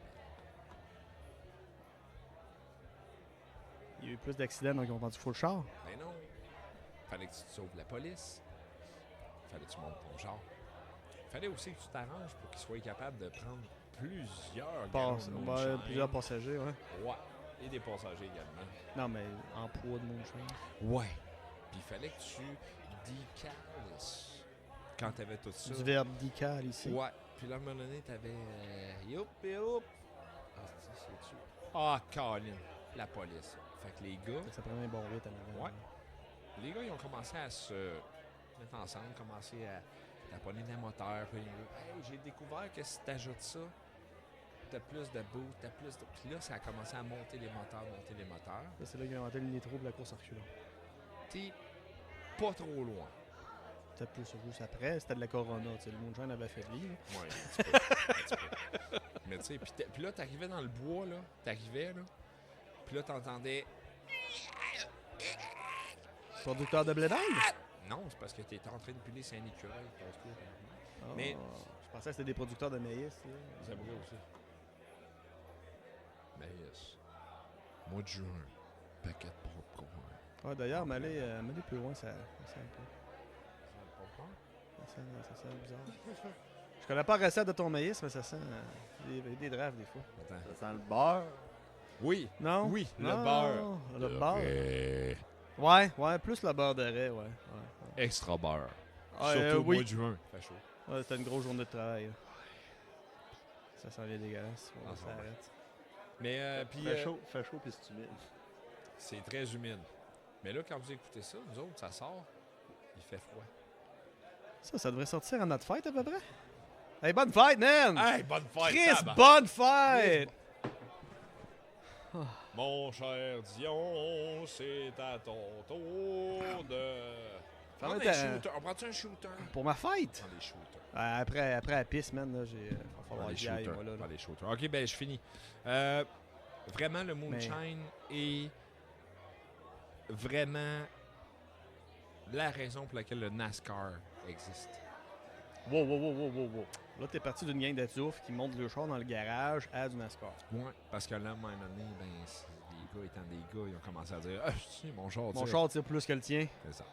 Il y a eu plus d'accidents, donc ils ont vendu full char. Ben non. Fallait que tu te sauves la police. Fallait que tu montes ton genre. Fallait aussi que tu t'arranges pour qu'ils soient capables de prendre plusieurs gallons de moonshine. Plusieurs passagers, ouais. Ouais. Et des passagers également. Non, mais en poids de moonshine. Ouais. Puis il fallait que tu décales quand t'avais tout ça. Du verbe decal ici. Ouais. Puis là, à un moment donné, t'avais... Youp et hop. Ah, c'est-tu? Ah, Colin. La police. Fait que les gars... Ça prenait un bon rythme à l'avant. Ouais. Les gars, ils ont commencé à se mettre ensemble, commencé à taponner des moteurs. Puis, hey, j'ai découvert que si t'ajoutes ça, t'as plus de boost, t'as plus de... Puis là, ça a commencé à monter les moteurs. Là, c'est là qu'ils ont inventé le nitro de la course à reculons. T'es pas trop loin. Peut-être plus après, c'était de la Corona. Tu sais, le moonshine avait affaibli. Là. Ouais, un petit peu. Mais tu sais, puis là, t'arrivais dans le bois, là. Puis là, t'entendais... Producteur de blé d'Inde? Non, c'est parce que t'étais en train de piler sur un écureuil. Ah, Mais- je pensais que c'était des producteurs de maïs. Là. Ça brûle aussi. Maïs. Mois de juin. Paquet de popcorn. Ah, d'ailleurs, mais aller plus loin, ça sent un peu. Popcorn? Ça sent bizarre. Je connais pas la recette de ton maïs, mais ça sent des drafts des fois. Attends. Ça sent le beurre. Oui. Non? Oui, le Non, beurre. Le beurre. Vrai. Ouais, plus le beurre de raie, ouais. Extra beurre. Ah, Surtout au oui. mois de juin. Fait chaud. Ouais, c'était une grosse journée de travail. Là. Ça sent bien dégueulasse. Ah, Ça ça va. arrête. Mais puis Fait chaud puis c'est humide. c'est très humide. Mais là, quand vous écoutez ça, nous autres, ça sort, il fait froid. Ça devrait sortir à notre fête à peu près. Hey, bonne fête, man! Hey, bonne fête! Chris, tabarnak. bonne fête! Mon cher Dion, c'est à ton tour de... Ferme Prends ta- un shooter. On prend-tu un shooter? Pour ma fête? Prends des shooters. Après la piste, man, là, il va falloir Prends des que j'y aille, shooters. moi, là. Prends des shooters. OK, ben je finis. Vraiment, le moonshine est vraiment la raison pour laquelle le NASCAR existe. Wow. Là, t'es parti d'une gang de toufs qui montent le char dans le garage à du NASCAR. Ouais, parce que là, à un moment donné, ben, les gars étant des gars, ils ont commencé à dire « Ah, si, mon char Mon tire. char tire plus que le tien. C'est ça.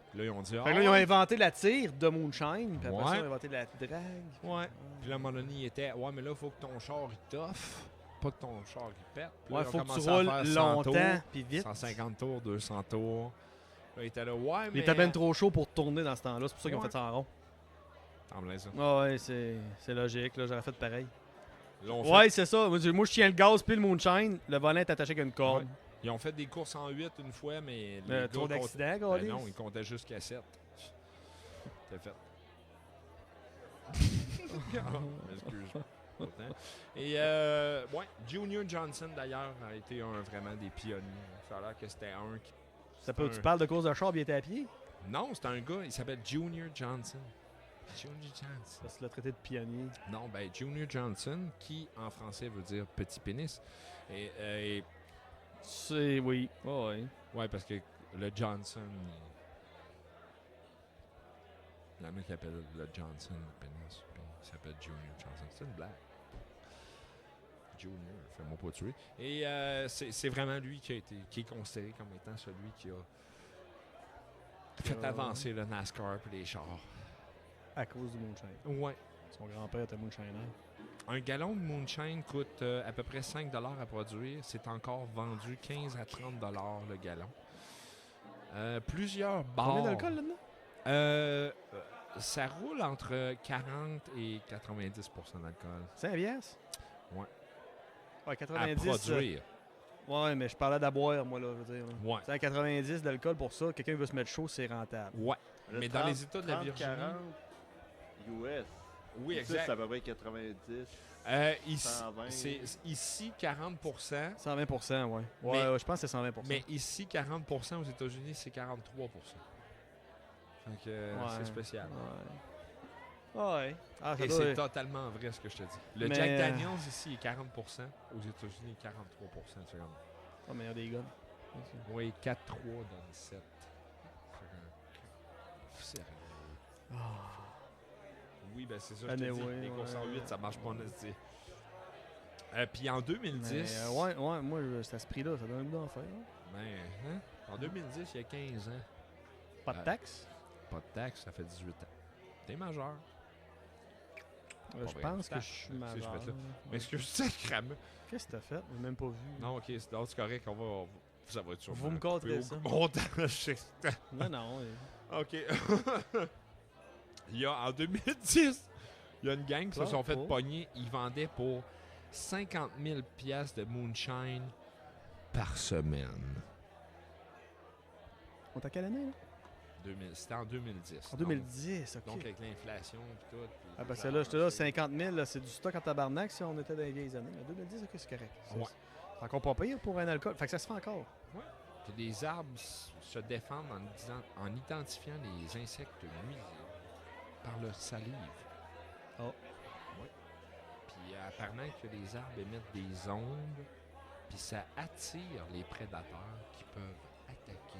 Puis là, ils ont dit « Fait Ah, que là, ils ont ouais. inventé la tire de moonshine, puis après Ouais. ça, ils ont inventé la drague. Ouais. Puis là, à un moment donné, il était « Ouais, mais là, il faut que ton char, il t'offre. Pas que ton char, il pète. » Puis là, Ouais, ils ont faut que tu commencé à roules faire 100 longtemps, tours, puis vite. 150 tours, 200 tours. Là, il était là « Ouais, Il mais... » était bien trop chaud pour tourner dans ce temps-là, c'est pour ça qu'ils ont Ouais. fait ça en rond. T'en me laisses ça. Ah ouais, c'est logique, là, j'aurais fait pareil. Là, on fait- Ouais, c'est ça. Moi, je tiens le gaz puis le moonshine, le volant est attaché avec une corde. Ouais. Ils ont fait des courses en 8 une fois, mais les gars Trop d'accidents, Ben Gaulis. non, ils comptaient jusqu'à 7. C'est fait. Excuse. Et ouais, Junior Johnson d'ailleurs a été vraiment des pionniers. Ça a l'air que c'était un qui. Tu parles de cause de char, bien été à pied? Non, c'est un gars, il s'appelle Junior Johnson. Junior Johnson. Parce que tu l'as traité de pionnier. Non, ben Junior Johnson, qui en français veut dire petit pénis. Et C'est, oui. Oh, ouais. ouais, parce que le Johnson. Il y en a qui appellent le Johnson le pénis, puis il s'appelle Junior Johnson. C'est une blague. Junior, fais-moi pas tuer. Et c'est vraiment lui qui est considéré comme étant celui qui a fait avancer le NASCAR et les chars. À cause du moonshine. Ouais. Son grand-père était moonshiner. Un gallon de moonshine coûte à peu près 5 $ à produire. C'est encore vendu 15 à 30 $ le gallon. Plusieurs bars. Combien d'alcool là-dedans? Ça roule entre 40 et 90 % d'alcool. 5 piastres? Ouais. Ouais, À 90. produire. Ouais, mais je parlais d'aboire, moi, là, je veux dire. Là. Ouais. Tu sais, à 90 d'alcool pour ça, quelqu'un veut se mettre chaud, c'est rentable. Ouais. Le Mais dans les États de la Virginie. 40 US. Oui, Ça, exact. c'est à peu près 90. Ici, 120. c'est ici 40 120 ouais. Mais- Ouais, je pense que c'est 120 mais ici 40 aux États-Unis, c'est 43 Donc, c'est spécial. Ouais. Ouais. Ah, ça Et doit c'est être- totalement vrai ce que je te dis. Le Mais, Jack Daniels ici est 40 aux États-Unis, 43 C'est comme, Ah, mais il y a des gars. oui, 4-3 dans 7. Sérieux. Oui, ben c'est ça, je te dis. Anyway, Les courses en ouais. 8, ça marche pas en esti. Puis en 2010, Mais, ouais, moi, c'est à ce prix-là, ça donne un goût d'en faire. hein. ben, hein, en 2010, il y a 15 ans. Pas de taxes? Pas de taxe, ça fait 18 ans. T'es majeur. Je vrai. pense que Ah, je suis c'est ce que majeur. je fais là. Ouais. Mais est-ce que je sacrément? Qu'est-ce que t'as fait? On l'a même pas vu. Non, ok, c'est correct, ça va être sûr. Vous me conterez ça. Non. Non. Ok. Il y a, en 2010, il y a une gang qui se sont fait pogner. Ils vendaient pour 50 000 piastres de moonshine par semaine. On t'a quelle année, là? C'était en 2010. En 2010, ok. Donc, avec l'inflation et tout. puis Ah, parce les que là, j'étais là, avancées. 50 000, là, c'est du stock en tabarnak si on était dans les vieilles années. Mais 2010, ok, c'est correct. Ouais. C'est encore pas pire pour un alcool. Fait que ça se fait encore. Puis les arbres se défendent en identifiant les insectes nuisibles par leur salive. Oh. Oui. Puis apparemment que les arbres émettent des ondes, puis ça attire les prédateurs qui peuvent attaquer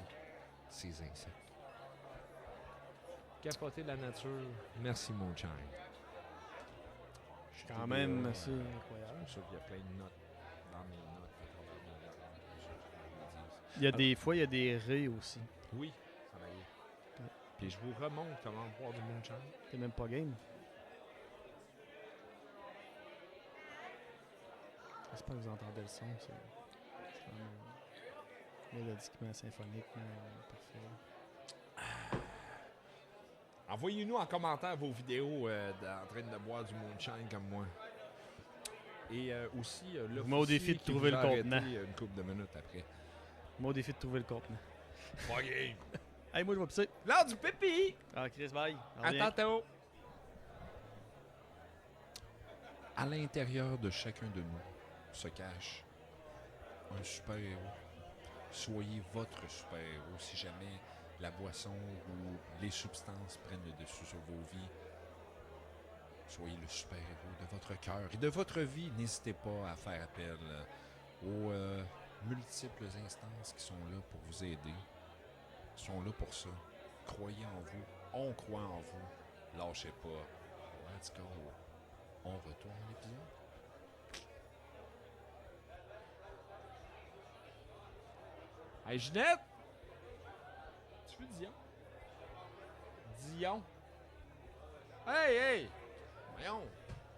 ces insectes. Capoter la nature, merci Moonshine. Je suis Quand même assez incroyable. C'est sûr qu'il y a plein de notes dans mes notes. Il y a des fois, il y a des raies aussi. Oui, ça m'arrive. Puis je vous remontre comment boire du moonshine. T'es même pas game. J'espère que vous entendez le son. C'est mélodiquement, symphoniquement, parfait. Envoyez-nous en commentaire vos vidéos en train de boire du moonshine comme moi. Et aussi, le Moi, au défi de trouver le contenant. une couple de minutes après. Moi, au défi de trouver le contenant. Pas game. Hey, moi, je vais pisser. L'heure du pipi! Ah, Chris, bye. À tantôt. À l'intérieur de chacun de nous se cache un super-héros. Soyez votre super-héros si jamais la boisson ou les substances prennent le dessus sur vos vies. Soyez le super-héros de votre cœur et de votre vie. N'hésitez pas à faire appel aux multiples instances qui sont là pour vous aider. Ils sont là pour ça. Croyez en vous. On croit en vous. Lâchez pas. Let's go. On retourne à l'épisode. Hey Ginette! Tu veux Dion? Dion! Hey, hey! Voyons!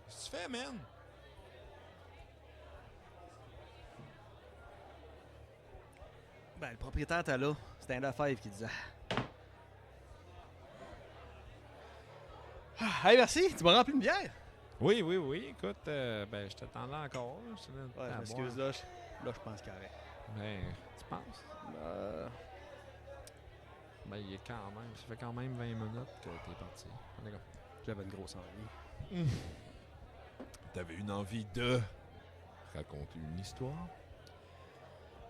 Qu'est-ce que tu fais, man? Ben, le propriétaire était là. C'était un Lefebvre qui disait. Ah, hey, merci. Tu m'as rempli une bière. Oui, oui, oui. Écoute, ben, je t'attendais encore. Ouais, je m'excuse, là. Là, je pense carré. Ben, tu penses? Ben, il est quand même. Ça fait quand même 20 minutes que t'es parti. D'accord. J'avais une grosse envie. T'avais une envie de raconter une histoire?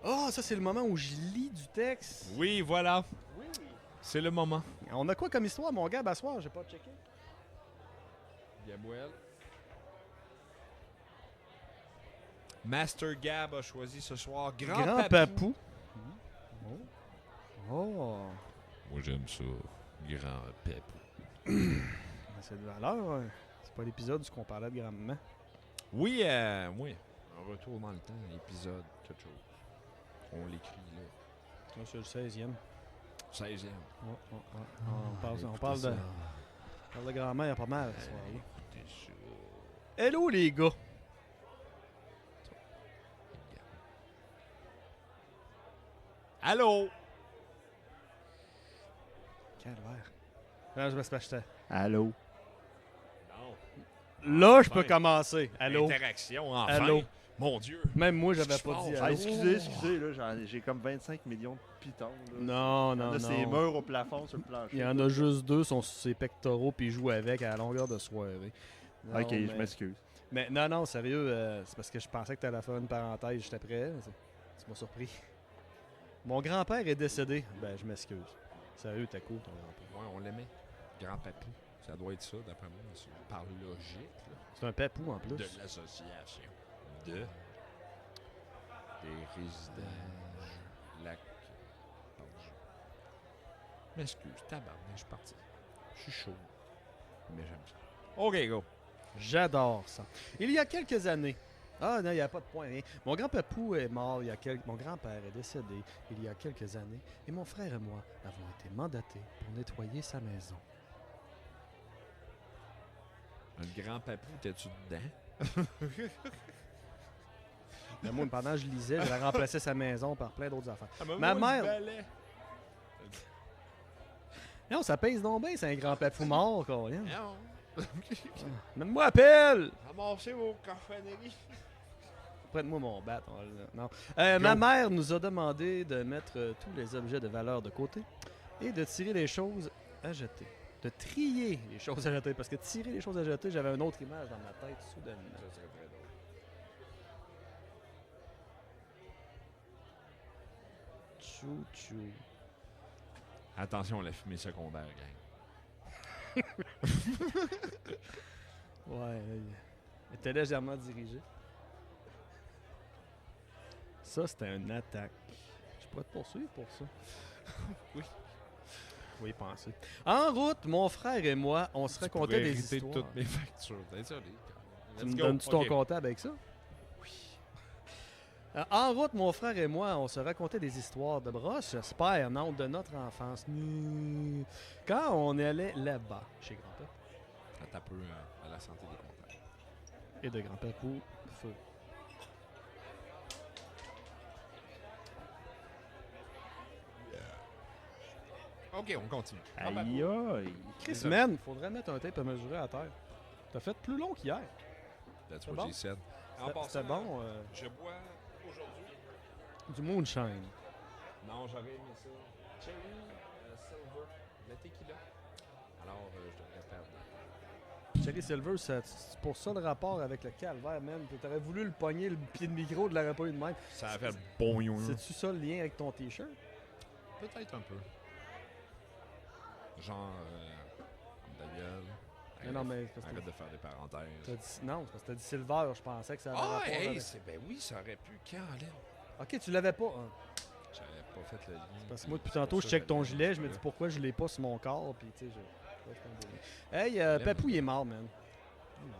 Oh, ça, c'est le moment où je lis du texte. Oui, voilà. Oui. C'est le moment. On a quoi comme histoire, mon gars, à soir? J'ai pas checké. Gabriel. Master Gab a choisi ce soir Grand Papou. Oh. Moi, j'aime ça. Grand Papou. C'est de valeur. Hein. C'est pas l'épisode où on parlait de grand-maman. Oui, oui. Un retour dans le temps, épisode, quelque chose. On l'écrit là. Là, c'est le 16e. 16e. On parle de grand-mère pas mal ce soir-là. Écoutez ça. Hello, les gars. Allô? Calvaire. Là, je me suis acheté. Allô? Non. Là, je peux commencer. Allô? Interaction, enfin. Allô? Mon Dieu. Même moi, j'avais pas dit Ah, allô. excusez, là, j'ai comme 25 millions de pitons. Là. Non, Il y en non, a ces non. murs au plafond sur le plancher. Il y en a juste deux, sont sur ses pectoraux, puis ils jouent avec à la longueur de soirée. Non, Ok, je m'excuse. Mais non, sérieux, c'est parce que je pensais que tu allais faire une parenthèse juste après. Tu m'as surpris. Mon grand-père est décédé. Ben, je m'excuse. Sérieux, t'es cool, ton grand-père. Ouais, on l'aimait. Grand Papou. Ça doit être ça, d'après moi, par logique. Là. C'est un papou, en plus. De l'association des résidents Lac. M'excuse, tabarnak, je suis parti. Je suis chaud. Mais j'aime ça. OK, go. J'adore ça. Il y a quelques années. Ah non, il n'y a pas de point. Rien. Mon grand-papou est mort. Mon grand-père est décédé il y a quelques années. Et mon frère et moi avons été mandatés pour nettoyer sa maison. Un grand papou, t'es-tu dedans? Mais moi, pendant que je lisais, j'allais remplacer sa maison par plein d'autres affaires. Ah, Ma mère. Non, ça pèse donc bien, c'est un grand-papou mort, quoi. Hein. Non. Donne-moi appel! Ramassez vos cochonneries. Prête-moi mon bat. Non. Ma mère nous a demandé de mettre tous les objets de valeur de côté et de tirer les choses à jeter. De trier les choses à jeter. Parce que tirer les choses à jeter, j'avais une autre image dans ma tête soudainement. Ça serait très drôle. Chou-chou. Attention, la fumée secondaire, gang. Ouais, elle était légèrement dirigée. Ça, c'était une attaque. Je pourrais te poursuivre pour ça. Oui. Faut y penser. En route, mon frère et moi, on se racontait des hériter histoires. de toutes mes factures. Désolé. Tu me donnes-tu ton comptable avec ça? Oui. En route, mon frère et moi, on se racontait des histoires de brosse, j'espère, non, de notre enfance. Quand on allait là-bas, chez grand-père. Ça tape un peu à la santé des comptables. Et de grand-père pour feu. OK, on continue. Aïe, aïe. Chris, Désolé. man, faudrait mettre un tape à mesurer à terre. T'as fait plus long qu'hier. That's C'est what bon? she said. En C'était passant, bon. je bois aujourd'hui. Du moonshine. Non, j'aurais aimé ça. Cherry Silver, le tequila. Alors, je devrais perdre. Cherry Silver, c'est pour ça le rapport avec le calvaire, man. T'aurais voulu le pogner, le pied de micro, de l'aurais pas eu de même. Ça a fait bon yon. C'est-tu ça le lien avec ton t-shirt? Peut-être un peu. Genre, ta gueule. Mais non, mais parce que Arrête de faire des parenthèses. t'as dit, non, c'est parce que t'as dit Silver, je pensais que ça avait Ah, rapport hey, avec... ben oui, ça aurait pu. Caroline. Ok, tu l'avais pas. Hein. J'avais pas fait le lien. Parce que moi, depuis C'est pour tantôt, je ça check que ton j'avais gilet, mis je me ça dis là. pourquoi je l'ai pas sur mon corps, puis tu sais, Hey, l'aime. Papou, il est mort, man. Il est mort.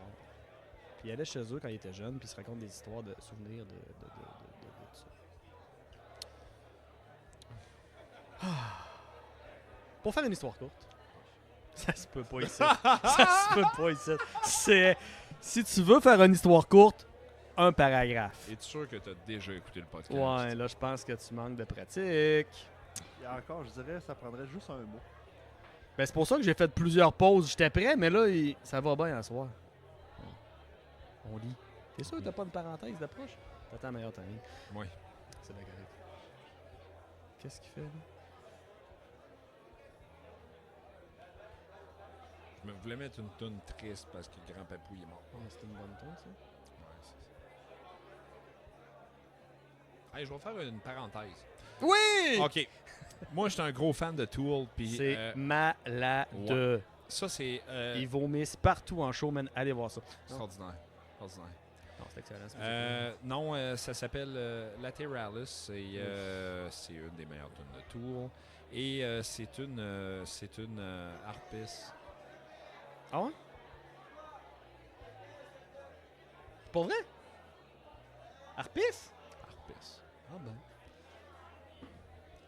Puis il allait chez eux quand il était jeune, puis il se raconte des histoires de souvenirs de ça. Ah. Pour faire une histoire courte, ça se peut pas ici. Ça se peut pas ici. C'est... Si tu veux faire une histoire courte, un paragraphe. Es-tu sûr que tu as déjà écouté le podcast? Ouais, là, je pense que tu manques de pratique. Et encore, je dirais, ça prendrait juste un mot. Ben, c'est pour ça que j'ai fait plusieurs pauses. J'étais prêt, mais là, ça va bien à soir. On lit. T'es sûr que t'as pas une parenthèse d'approche? T'attends la meilleure timing. Oui. C'est bien correct. Qu'est-ce qu'il fait, là? Je me voulais mettre une toune triste parce que Grand Papou il est mort. Oh, mais c'est une bonne tune, ça. Ouais, c'est ça. Hey, je vais faire une parenthèse. Oui! OK. Moi, je suis un gros fan de Tool. Puis C'est malade. ouais. Ça, c'est Ils vomissent partout en show, man. Allez voir ça. extraordinaire. Extraordinaire. Non, c'est excellent. c'est excellent. Non, ça s'appelle Lateralis. C'est une des meilleures tunes de Tool. Et c'est une harpiste. Ah ouais? Pour vrai? Harpiste? Harpiste. Ah ben.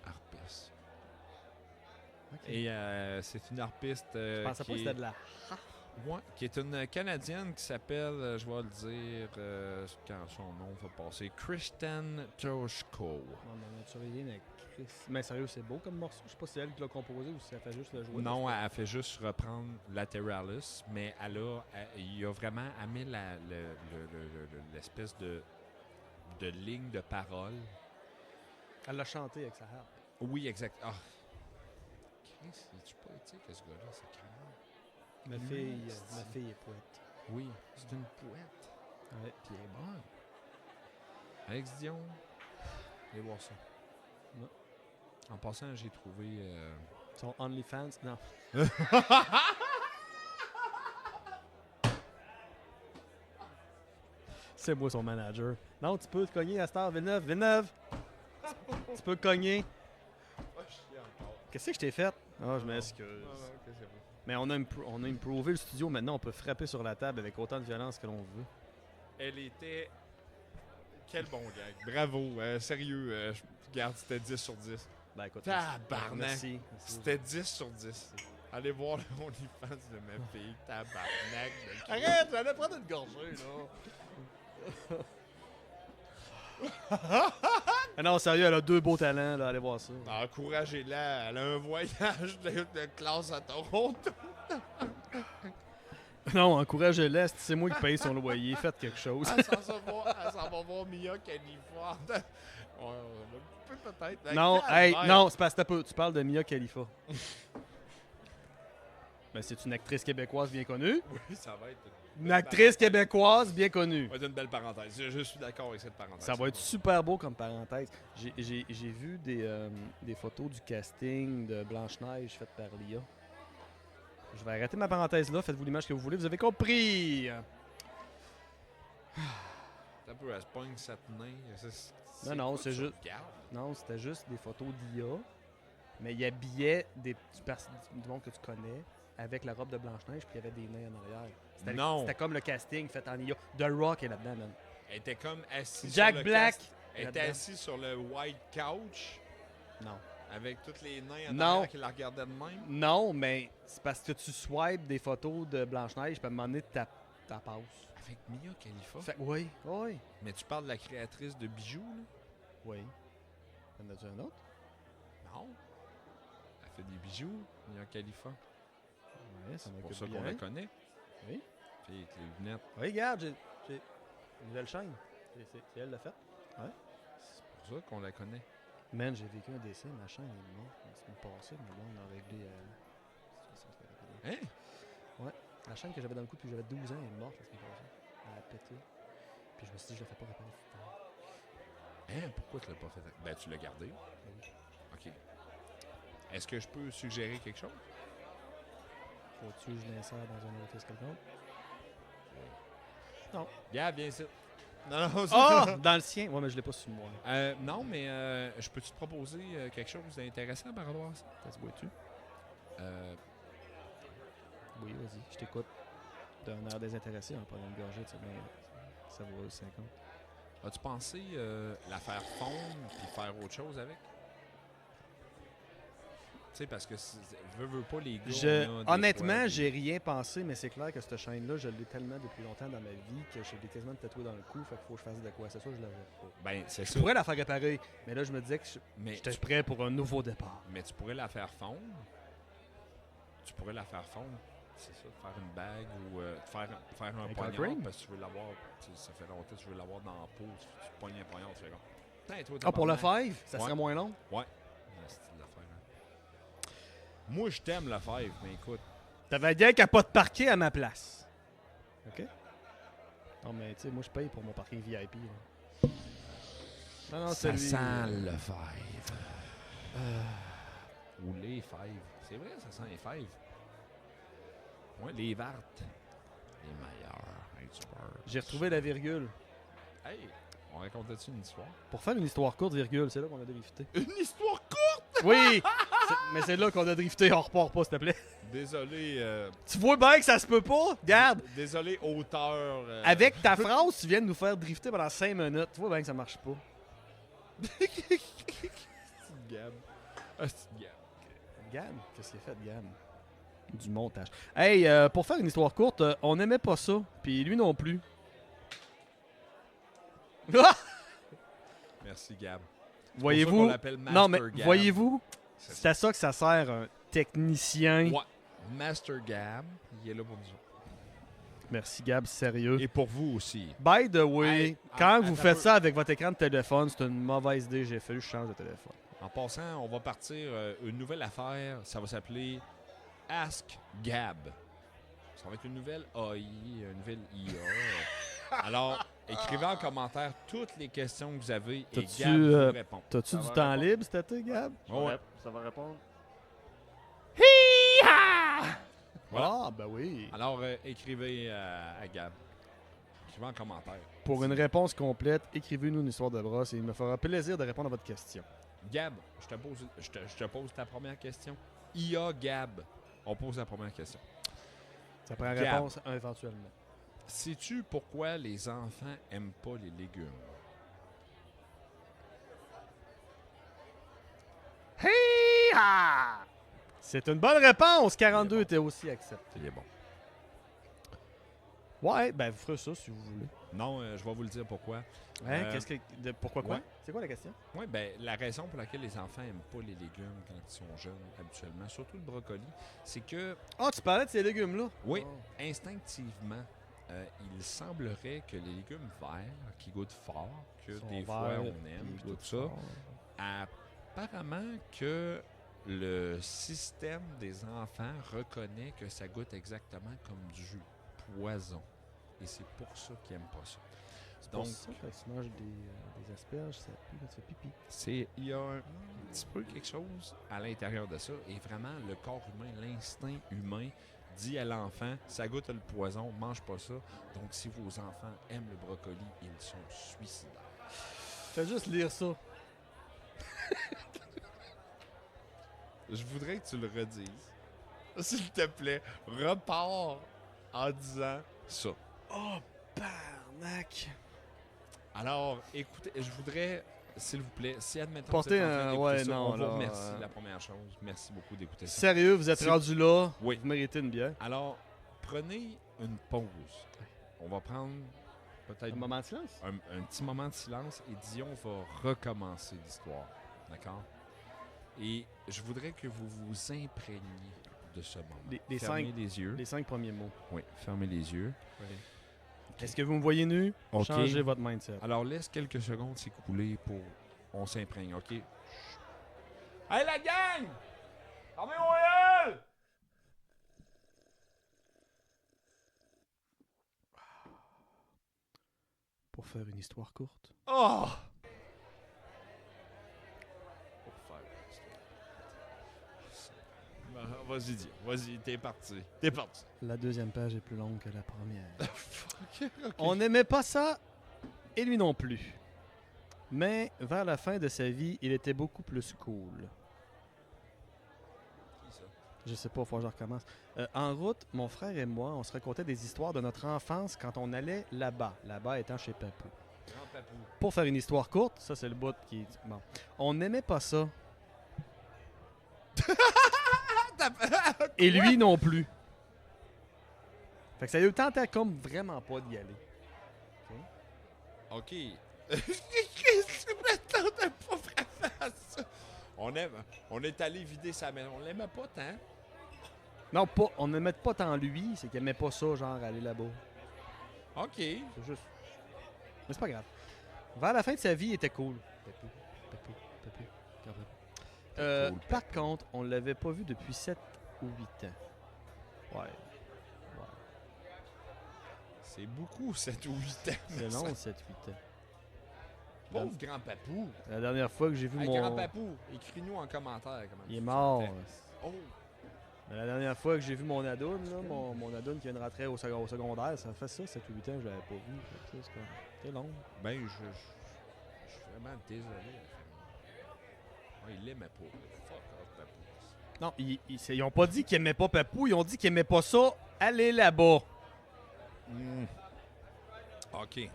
Harpiste. Ok. Et c'est une harpiste Je pensais pas que c'était de la... ouais, qui est une Canadienne qui s'appelle, je vais le dire quand son nom va passer, Kristen Toshko. Non, mais tu rien avec Chris. Mais sérieux, c'est beau comme morceau. Je sais pas si c'est elle qui l'a composé ou si elle fait juste le jouer. Non, elle fait juste reprendre Lateralis, mais il y a vraiment amené l'espèce de ligne de parole. Elle l'a chanté avec sa harpe. Oui, exact. Ah. Chris, es-tu poétique, ce gars-là? C'est carrément... Ma fille est poète. Oui, c'est une poète. Ouais. Puis elle est bonne. Alex Dion. Allez voir ça. Ouais. En passant, j'ai trouvé... Son OnlyFans, non. C'est moi son manager. Non, tu peux te cogner à Star Villeneuve. Villeneuve! Tu peux cogner. Qu'est-ce que je t'ai fait? Ah, je m'excuse. Mais on a imprové le studio. Maintenant, on peut frapper sur la table avec autant de violence que l'on veut. Elle était... Quel bon gag. Bravo. Sérieux, regarde, c'était 10 sur 10. Ben écoute, Tabarnak. merci. C'était 10 sur 10. Allez voir le OnlyFans de ma fille. Tabarnak. Arrête, j'allais prendre une gorgée, là. Ah non, sérieux, elle a 2 beaux talents, là. Allez voir ça. Encouragez-la. Elle a un voyage de classe à Toronto. Non, encouragez-la. C'est moi qui paye son loyer. Faites quelque chose. Elle s'en va voir Mia Khalifa. Ouais, peut-être. Non, hey, non, c'est parce que tu parles de Mia Khalifa. Ben, c'est une actrice québécoise bien connue. Oui, ça va être Une actrice québécoise bien connue. Ça va être une belle parenthèse. Je suis d'accord avec cette parenthèse. Ça va être super beau comme parenthèse. J'ai vu des photos du casting de Blanche-Neige faites par Lia. Je vais arrêter ma parenthèse là. Faites-vous l'image que vous voulez. Vous avez compris. Un peu, elle se pogne cette nain. Non, quoi c'est que tu juste- regardes? Non, c'était juste des photos d'Ia. Mais il habillait du monde que tu connais avec la robe de Blanche-Neige, puis il y avait des nains en arrière. Non. C'était comme le casting fait en IA. The Rock est là-dedans, man. Elle était comme assise Jack sur le Black. Elle était là-dedans. assise sur le white couch Non. avec tous les nains en Non. arrière qui la regardaient de même. Non, mais c'est parce que tu swipes des photos de Blanche-Neige, puis à un moment donné, ta passe. Avec Mia Khalifa. Fait, oui. Oui. Mais tu parles de la créatrice de bijoux, là? Oui. T'en as-tu un autre? Non. Elle fait des bijoux, Mia Khalifa. Ouais, ça C'est pour m'occupe ça qu'on bien. la connaît. Oui. Fille avec les lunettes. Oui, regarde, j'ai une nouvelle chaîne. C'est elle l'a fait. C'est pour ça qu'on la connaît. Man, j'ai vécu un décès, ma chaîne est morte la semaine passée, mais bon, on a réglé. Hein? La chaîne que j'avais dans le cou depuis que j'avais 12 ans, elle est morte la semaine passée. Elle a pété. Puis je me suis dit, je la fais pas réparer. Hein? Pourquoi tu l'as pas fait? Ben, tu l'as gardé. Ben oui. OK. Est-ce que je peux suggérer quelque chose? Faut-tu que je l'insère dans un autre quelconque? Gab, viens ici. Non, non, Ah! Dans le sien? Ouais, mais je l'ai pas sur moi. non, mais je peux te proposer quelque chose d'intéressant par rapport à ça? Ça se boit-tu? Euh, Oui, vas-y, je t'écoute. D'un air désintéressé, on prendre une gorgée, tu sais, mais ça vaut 50. As-tu pensé la faire fondre puis faire autre chose avec? Tu sais, parce que veux pas les gars. on a des Honnêtement, fois des- j'ai rien pensé, mais c'est clair que cette chaîne-là, je l'ai tellement depuis longtemps dans ma vie que je l'ai quasiment tatoué dans le cou, fait qu'il faut que je fasse de quoi. C'est sûr que je la vois pas. Ben, c'est Je ça. pourrais la faire réparer, mais là, je me disais que Mais j'étais tu, prêt pour un nouveau départ. mais tu pourrais la faire fondre. Tu pourrais la faire fondre. C'est ça, faire une bague ou faire un Avec un poignard ring? parce que tu veux l'avoir. Ça fait longtemps que tu veux l'avoir dans la peau. Tu pognes un poignard, tu fais comme. Putain, toi, Ah, pour le tabarnak. five, ça Ouais. serait moins long? Ouais. Ah, c'est de l'affaire, hein. Moi, je t'aime le five, mais écoute. T'avais bien qu'à pas te parquer à ma place. OK? Non, mais tu sais, moi, je paye pour mon parking VIP. Là. Non, non, c'est lui. le five. Ou les five. C'est vrai, ça sent les five. Ouais, les vertes. Les meilleurs. Hey, tu peur. J'ai retrouvé la virgule. Hey, on racontait-tu une histoire? Pour faire une histoire courte, virgule, c'est là qu'on a drifté. Une histoire courte! Oui! Mais c'est là qu'on a drifté, on repart pas, s'il te plaît. Désolé. Tu vois bien que ça se peut pas? Regarde! Désolé, auteur. Avec ta phrase, tu viens de nous faire drifter pendant 5 minutes. Tu vois bien que ça marche pas. Gab. Ah, c'est Gab. Gab? Qu'est-ce qu'il a fait, Gab? Du montage. Hey, pour faire une histoire courte, on n'aimait pas ça. Puis lui non plus. Merci, Gab. On Voyez-vous? l'appelle Master Non, mais Gab. voyez-vous? C'est C'est à ça que ça sert un technicien. Ouais. Master Gab, il est là pour nous autres. Merci, Gab, sérieux. Et pour vous aussi. By the way, Hey, quand attends vous un faites peu. ça avec votre écran de téléphone, c'est une mauvaise idée. J'ai fallu que je change de téléphone. En passant, on va partir une nouvelle affaire. Ça va s'appeler Ask Gab. Ça va être une nouvelle AI, une nouvelle IA. Alors, écrivez en commentaire toutes les questions que vous avez et T'as-tu, Gab vous répond. T'as-tu Ça du va temps répondre. libre cet été, Gab? Ouais. Ça va répondre. Voilà. Ah, ben oui. Alors, écrivez à Gab. Écrivez en commentaire. Pour une réponse complète, écrivez-nous une histoire de brosse et il me fera plaisir de répondre à votre question. Gab, je te pose ta première question. IA Gab. On pose la première question. Ça prend Gab. réponse éventuellement. Sais-tu pourquoi les enfants aiment pas les légumes? C'est une bonne réponse. 42 bon. était aussi accepté. Il est bon. Ouais, ben vous ferez ça si vous voulez. Non, je vais vous le dire pourquoi. Hein, pourquoi quoi? ouais. C'est quoi la question? Oui, ben, la raison pour laquelle les enfants n'aiment pas les légumes quand ils sont jeunes, habituellement, surtout le brocoli, c'est que, Ah, tu parlais de ces légumes-là? oui, Oh. instinctivement, il semblerait que les légumes verts, qui goûtent fort, que Sont des fois verts, on aime, puis puis goûtent tout ça, fort. apparemment que le système des enfants reconnaît que ça goûte exactement comme du poison. Et c'est pour ça qu'ils n'aiment pas ça. Donc, Donc, ça, quand tu manges des asperges, ça pue quand tu fais pipi. il y a un petit peu quelque chose à l'intérieur de ça. Et vraiment, le corps humain, l'instinct humain dit à l'enfant, ça goûte le poison, mange pas ça. Donc, si vos enfants aiment le brocoli, ils sont suicidaires. Fais juste lire ça. Je voudrais que tu le redises. S'il te plaît, repars en disant ça. Oh, barnac! Alors, écoutez, je voudrais, s'il vous plaît, si admettons Portez que vous êtes en train un- d'écouter ouais, ça, non, on vous là, remercie, la première chose. Merci beaucoup d'écouter ça. Sérieux, vous êtes C'est- rendu là? Oui. Vous méritez une bière. Alors, prenez une pause. On va prendre peut-être Un moment de silence? un petit moment de silence et Dion va recommencer l'histoire. D'accord? Et je voudrais que vous vous imprégniez de ce moment. Les Fermez cinq- les yeux. Les 5 premiers mots. Oui, fermez les yeux. Est-ce que vous me voyez nu? OK. Changez votre mindset. Alors, laisse quelques secondes s'écouler pour... On s'imprègne, OK? Hey, la gang! Fermez vos gueules! Pour faire une histoire courte. Oh! Pour faire l'histoire. Vas-y, dis. Vas-y, t'es parti. T'es parti. La deuxième page est plus longue que la première. Fuck. OK. On n'aimait pas ça, et lui non plus. Mais vers la fin de sa vie, il était beaucoup plus cool. Qui ça? Je sais pas, faut que je recommence. En route, mon frère et moi, on se racontait des histoires de notre enfance quand on allait là-bas. Là-bas étant chez Papou. Grand papou. Pour faire une histoire courte, ça c'est le bout qui est... Bon. On n'aimait pas ça. Et lui non plus. Fait que ça lui tentait comme vraiment pas d'y aller. OK. Qu'est-ce que tu m'attendais pas vraiment à ça? On est allé vider sa maison. On l'aimait pas tant. Non, pas, on n'aimait pas tant lui, c'est qu'il aimait pas ça, genre aller là-bas. OK. C'est juste. Mais c'est pas grave. Vers la fin de sa vie, il était cool. Papou, papou, papou, grand papou. Cool, Par contre, on l'avait pas vu depuis 7 ou 8 ans. Ouais. C'est beaucoup, 7 ou 8 ans. C'est long, 7-8 ans. Pauvre grand papou. La dernière fois que j'ai vu Hey, mon... grand papou, écris-nous en commentaire comment Il est tu te mort. sentais. Oh! Mais la dernière fois que j'ai vu mon adoune, là, mon adoune qui vient de rentrer au secondaire, ça fait ça, 7 ou 8 ans, je l'avais pas vu. Fait que, c'est long. Ben, je suis vraiment désolé. Ouais, il l'aimait pas. Fuck off, papou. Non, ils ont pas dit qu'ils aimaient pas Papou, ils ont dit qu'ils aimaient pas ça, aller là-bas. OK.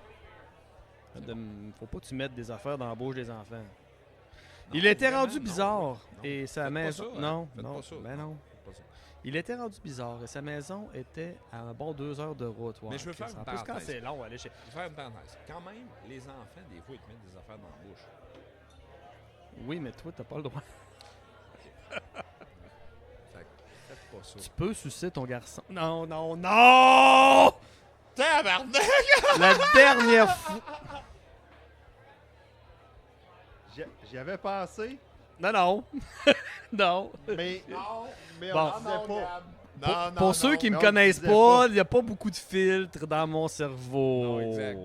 Faut pas que tu mettes des affaires dans la bouche des enfants. Non, Il était vraiment, rendu non, bizarre. non. Et sa Faites pas maison. ça, hein. Non, Faites non, pas ça. ben non. Faites pas ça. Il était rendu bizarre et sa maison était à un bon 2 heures de route. Mais je veux faire Chris, une en plus, quand parenthèse. c'est long, aller chez. Je vais faire une parenthèse. Quand même, les enfants, des fois, ils te mettent des affaires dans la bouche. Oui, mais toi, t'as pas le droit. Fait que faites pas ça. Tu peux sucer ton garçon. Non, non, non! Tabarnak! La dernière fois. J'y avais pensé, Non, non. non. mais, Non! mais Bon. on disait pas. Non, Pour ceux qui me non, connaissent je disais pas, pas. il n'y a pas beaucoup de filtres dans mon cerveau. Non, exact.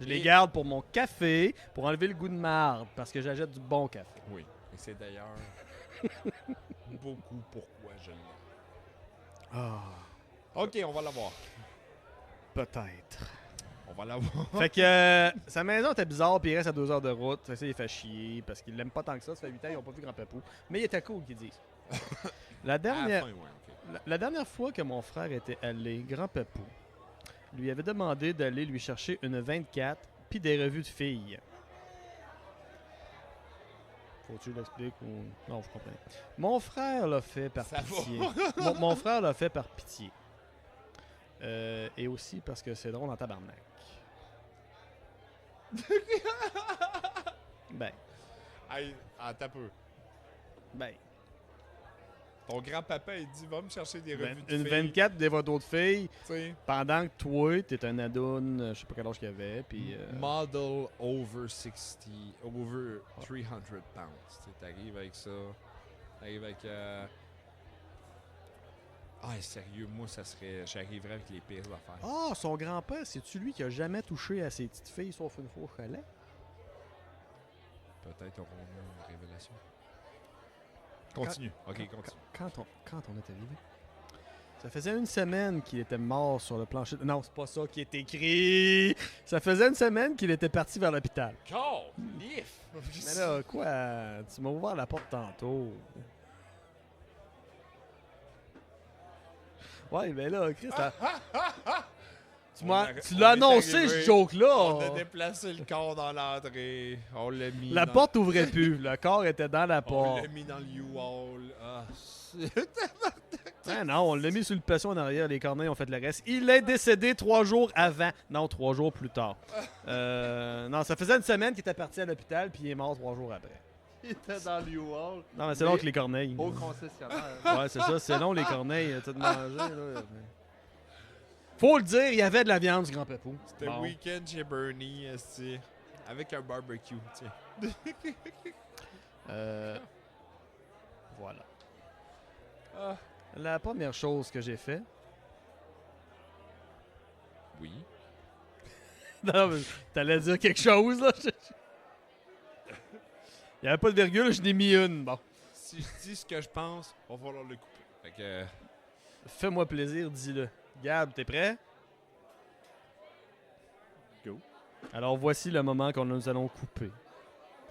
Je les Et- garde pour mon café, pour enlever le goût de marde, parce que j'achète du bon café. Oui. Et c'est d'ailleurs beaucoup pourquoi je l'aime. Ah, OK, on va l'avoir. peut-être. On va l'avoir. Fait que sa maison était bizarre, puis il reste à 2 heures de route. Fait que ça, il fait chier, parce qu'il l'aime pas tant que ça. Ça fait 8 ans, ils n'ont pas vu Grand Papou. Mais il était cool, qu'ils disent. La À la dernière, fin, ouais, OK. la dernière fois que mon frère était allé, Grand Papou lui avait demandé d'aller lui chercher une 24 puis des revues de filles. Faut-tu l'expliquer ou... Non, je comprends. Mon frère l'a fait par Ça va. pitié. Mon frère l'a fait par pitié. Et aussi parce que c'est drôle en tabarnak. Ben, Hey, attends un peu. ben. Ton grand-papa, il dit, va me chercher des revues de Une filles. 24 des photos de filles, Tu sais, pendant que toi, t'es un adoune, je sais pas quel âge qu'il avait, puis... model over 60, over 300 pounds. Tu sais, t'arrives avec ça. T'arrives avec... Ah, sérieux, moi, ça serait... J'arriverais avec les pires affaires. Ah, son grand-père, c'est-tu lui qui a jamais touché à ses petites filles sauf une fois au chalet? Peut-être aurons-nous une révélation. Continue. OK, continue. Quand on est arrivé? Ça faisait une semaine qu'il était mort sur le plancher. Non, c'est pas ça qui est écrit. Ça faisait une semaine qu'il était parti vers l'hôpital. Lif! Mais là, quoi? Tu m'as ouvert la porte tantôt. Ouais, mais là, Chris, tu l'as annoncé, ce joke-là. On a déplacé le corps dans l'entrée. On l'a mis La dans... porte ouvrait plus. Le corps était dans la On porte. l'a mis dans le U-Haul. Ah, Ah non, on l'a mis sur le passion en arrière, les corneilles ont fait le reste. Il est décédé 3 jours avant. Non, 3 jours plus tard. Non, ça faisait une semaine qu'il était parti à l'hôpital, puis il est mort 3 jours après. Il était dans l'U-Haul. Non, mais c'est long que les corneilles. Au concessionnaire. Ouais, c'est ça, c'est long les corneilles, tout manger. Là. Faut le dire, il y avait de la viande du Grand Pépou. C'était Bon. week-end chez Bernie, esti, avec un barbecue, tu sais. Voilà. Ah. La première chose que j'ai fait. Oui. Non, mais t'allais dire quelque chose, là. Il n'y avait pas de virgule, je n'ai mis une. Bon. Si je dis ce que je pense, on va falloir le couper. Fait que... Fais-moi plaisir, dis-le. Gab, t'es prêt? Go. Alors voici le moment qu'on nous allons couper.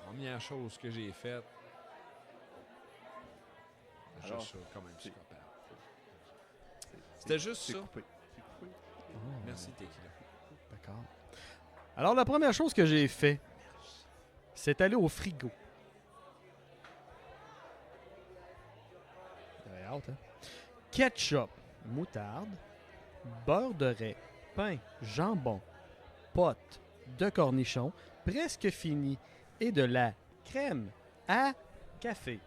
Première chose que j'ai faite. Alors, Juste ça, comme un c'est- psychopathe. C'était juste C'est ça. coupé. C'est coupé. Merci, Tequila. D'accord. Alors la première chose que j'ai fait, c'est aller au frigo. J'avais hâte, hein? Ketchup, moutarde, beurre de raie, pain, jambon, potes de cornichons, presque fini, et de la crème à café.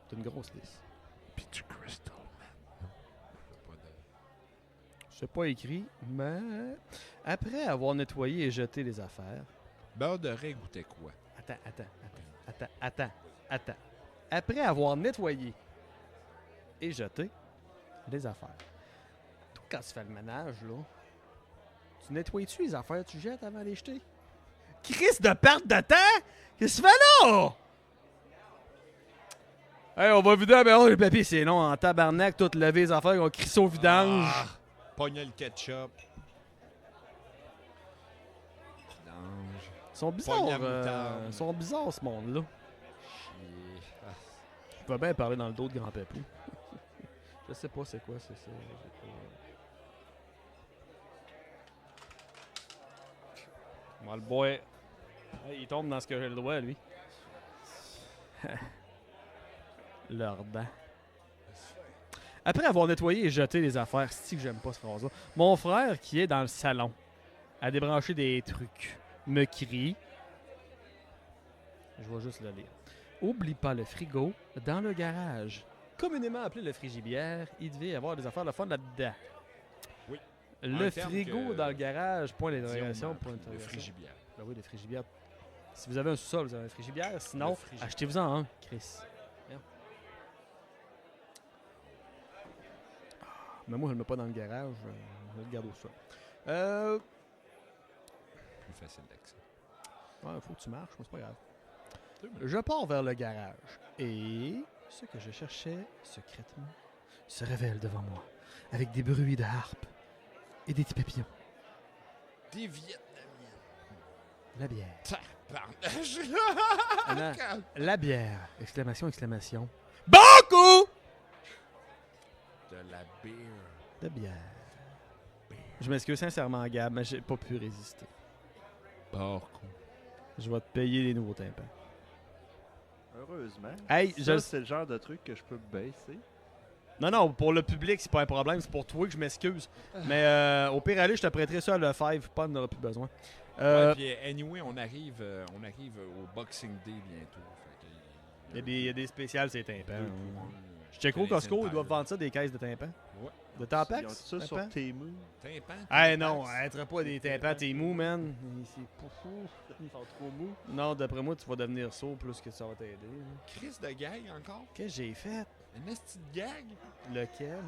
C'est une grosse liste. Puis du crystal. Pas de... C'est pas écrit, mais après avoir nettoyé et jeté les affaires. Beurre de raie goûtait quoi? Attends. Après avoir nettoyé et jeté les affaires. Toi, quand tu fais le ménage, là, tu nettoies-tu les affaires que tu jettes avant de les jeter? Crise de perte de temps! Qu'est-ce que tu fais là? Hey, on va vider la maison, les papiers, c'est long en tabarnak, tout lever les affaires, on crie ça au vidange. Ah! Pogner le ketchup. Vidange. Ils sont Pogne la bizarres, moutarde. ils sont bizarres ce monde-là. Chier. Ah, Je peux bien parler dans le dos de Grand Pépou. Je sais pas c'est quoi, c'est ça. j'ai pas- Moi, le boy, hey, il tombe dans ce que j'ai le droit, lui. Leur dent. Après avoir nettoyé et jeté les affaires, si que j'aime pas ce phrase-là, mon frère, qui est dans le salon, à débrancher des trucs, me crie. Je vais juste le lire. Oublie pas le frigo dans le garage. Communément appelé le frigibière, il devait y avoir des affaires de fun là-dedans. Oui. Le Un terme frigo que dans le garage, point d'interrogation, Guillaume point m'a appris, le d'interrogation. frigibière. Ben oui, le frigibière. Si vous avez un sous-sol, vous avez un frigibière. Sinon, Le frigibière. achetez-vous-en un, Chris. Merde. Mais moi, je le mets pas dans le garage. Je le garde au sol. Plus facile d'accès. Ouais, faut que tu marches, mais c'est pas grave. Je pars vers le garage et ce que je cherchais secrètement se révèle devant moi avec des bruits de harpe et des petits papillons. Des Vietnamiens. La bière. Tabarnage. Ah non, la bière. Exclamation, exclamation. Beaucoup De la bière. de bière. Je m'excuse sincèrement, Gab, mais j'ai pas pu résister. Beaucoup. Je vais te payer les nouveaux tympans. Heureusement. Hey, Ça, c'est le genre de truc que je peux baisser. Non, pour le public, c'est pas un problème. C'est pour toi que je m'excuse. Mais au pire, allez, je te prêterai ça à le 5. Pas, on n'aura plus besoin. Ouais, puis anyway, on arrive au Boxing Day bientôt. Fait que Il y a des spéciales, c'est tympans. deux pour un, Je check au Canadian Costco, ils doivent Tire. vendre ça des caisses de tympans. Ouais. De Ils Tampax? ont ça sur Tympans? Temu. Tympan? Ah non, Tampax? arrêtera pas des tympans, t'es mou, man. C'est pas fou. Ils sont trop mous. Non, d'après moi, tu vas devenir sourd plus que ça va t'aider. là. Chris de gag encore? Qu'est-ce que j'ai fait? Une esti de gag? Lequel?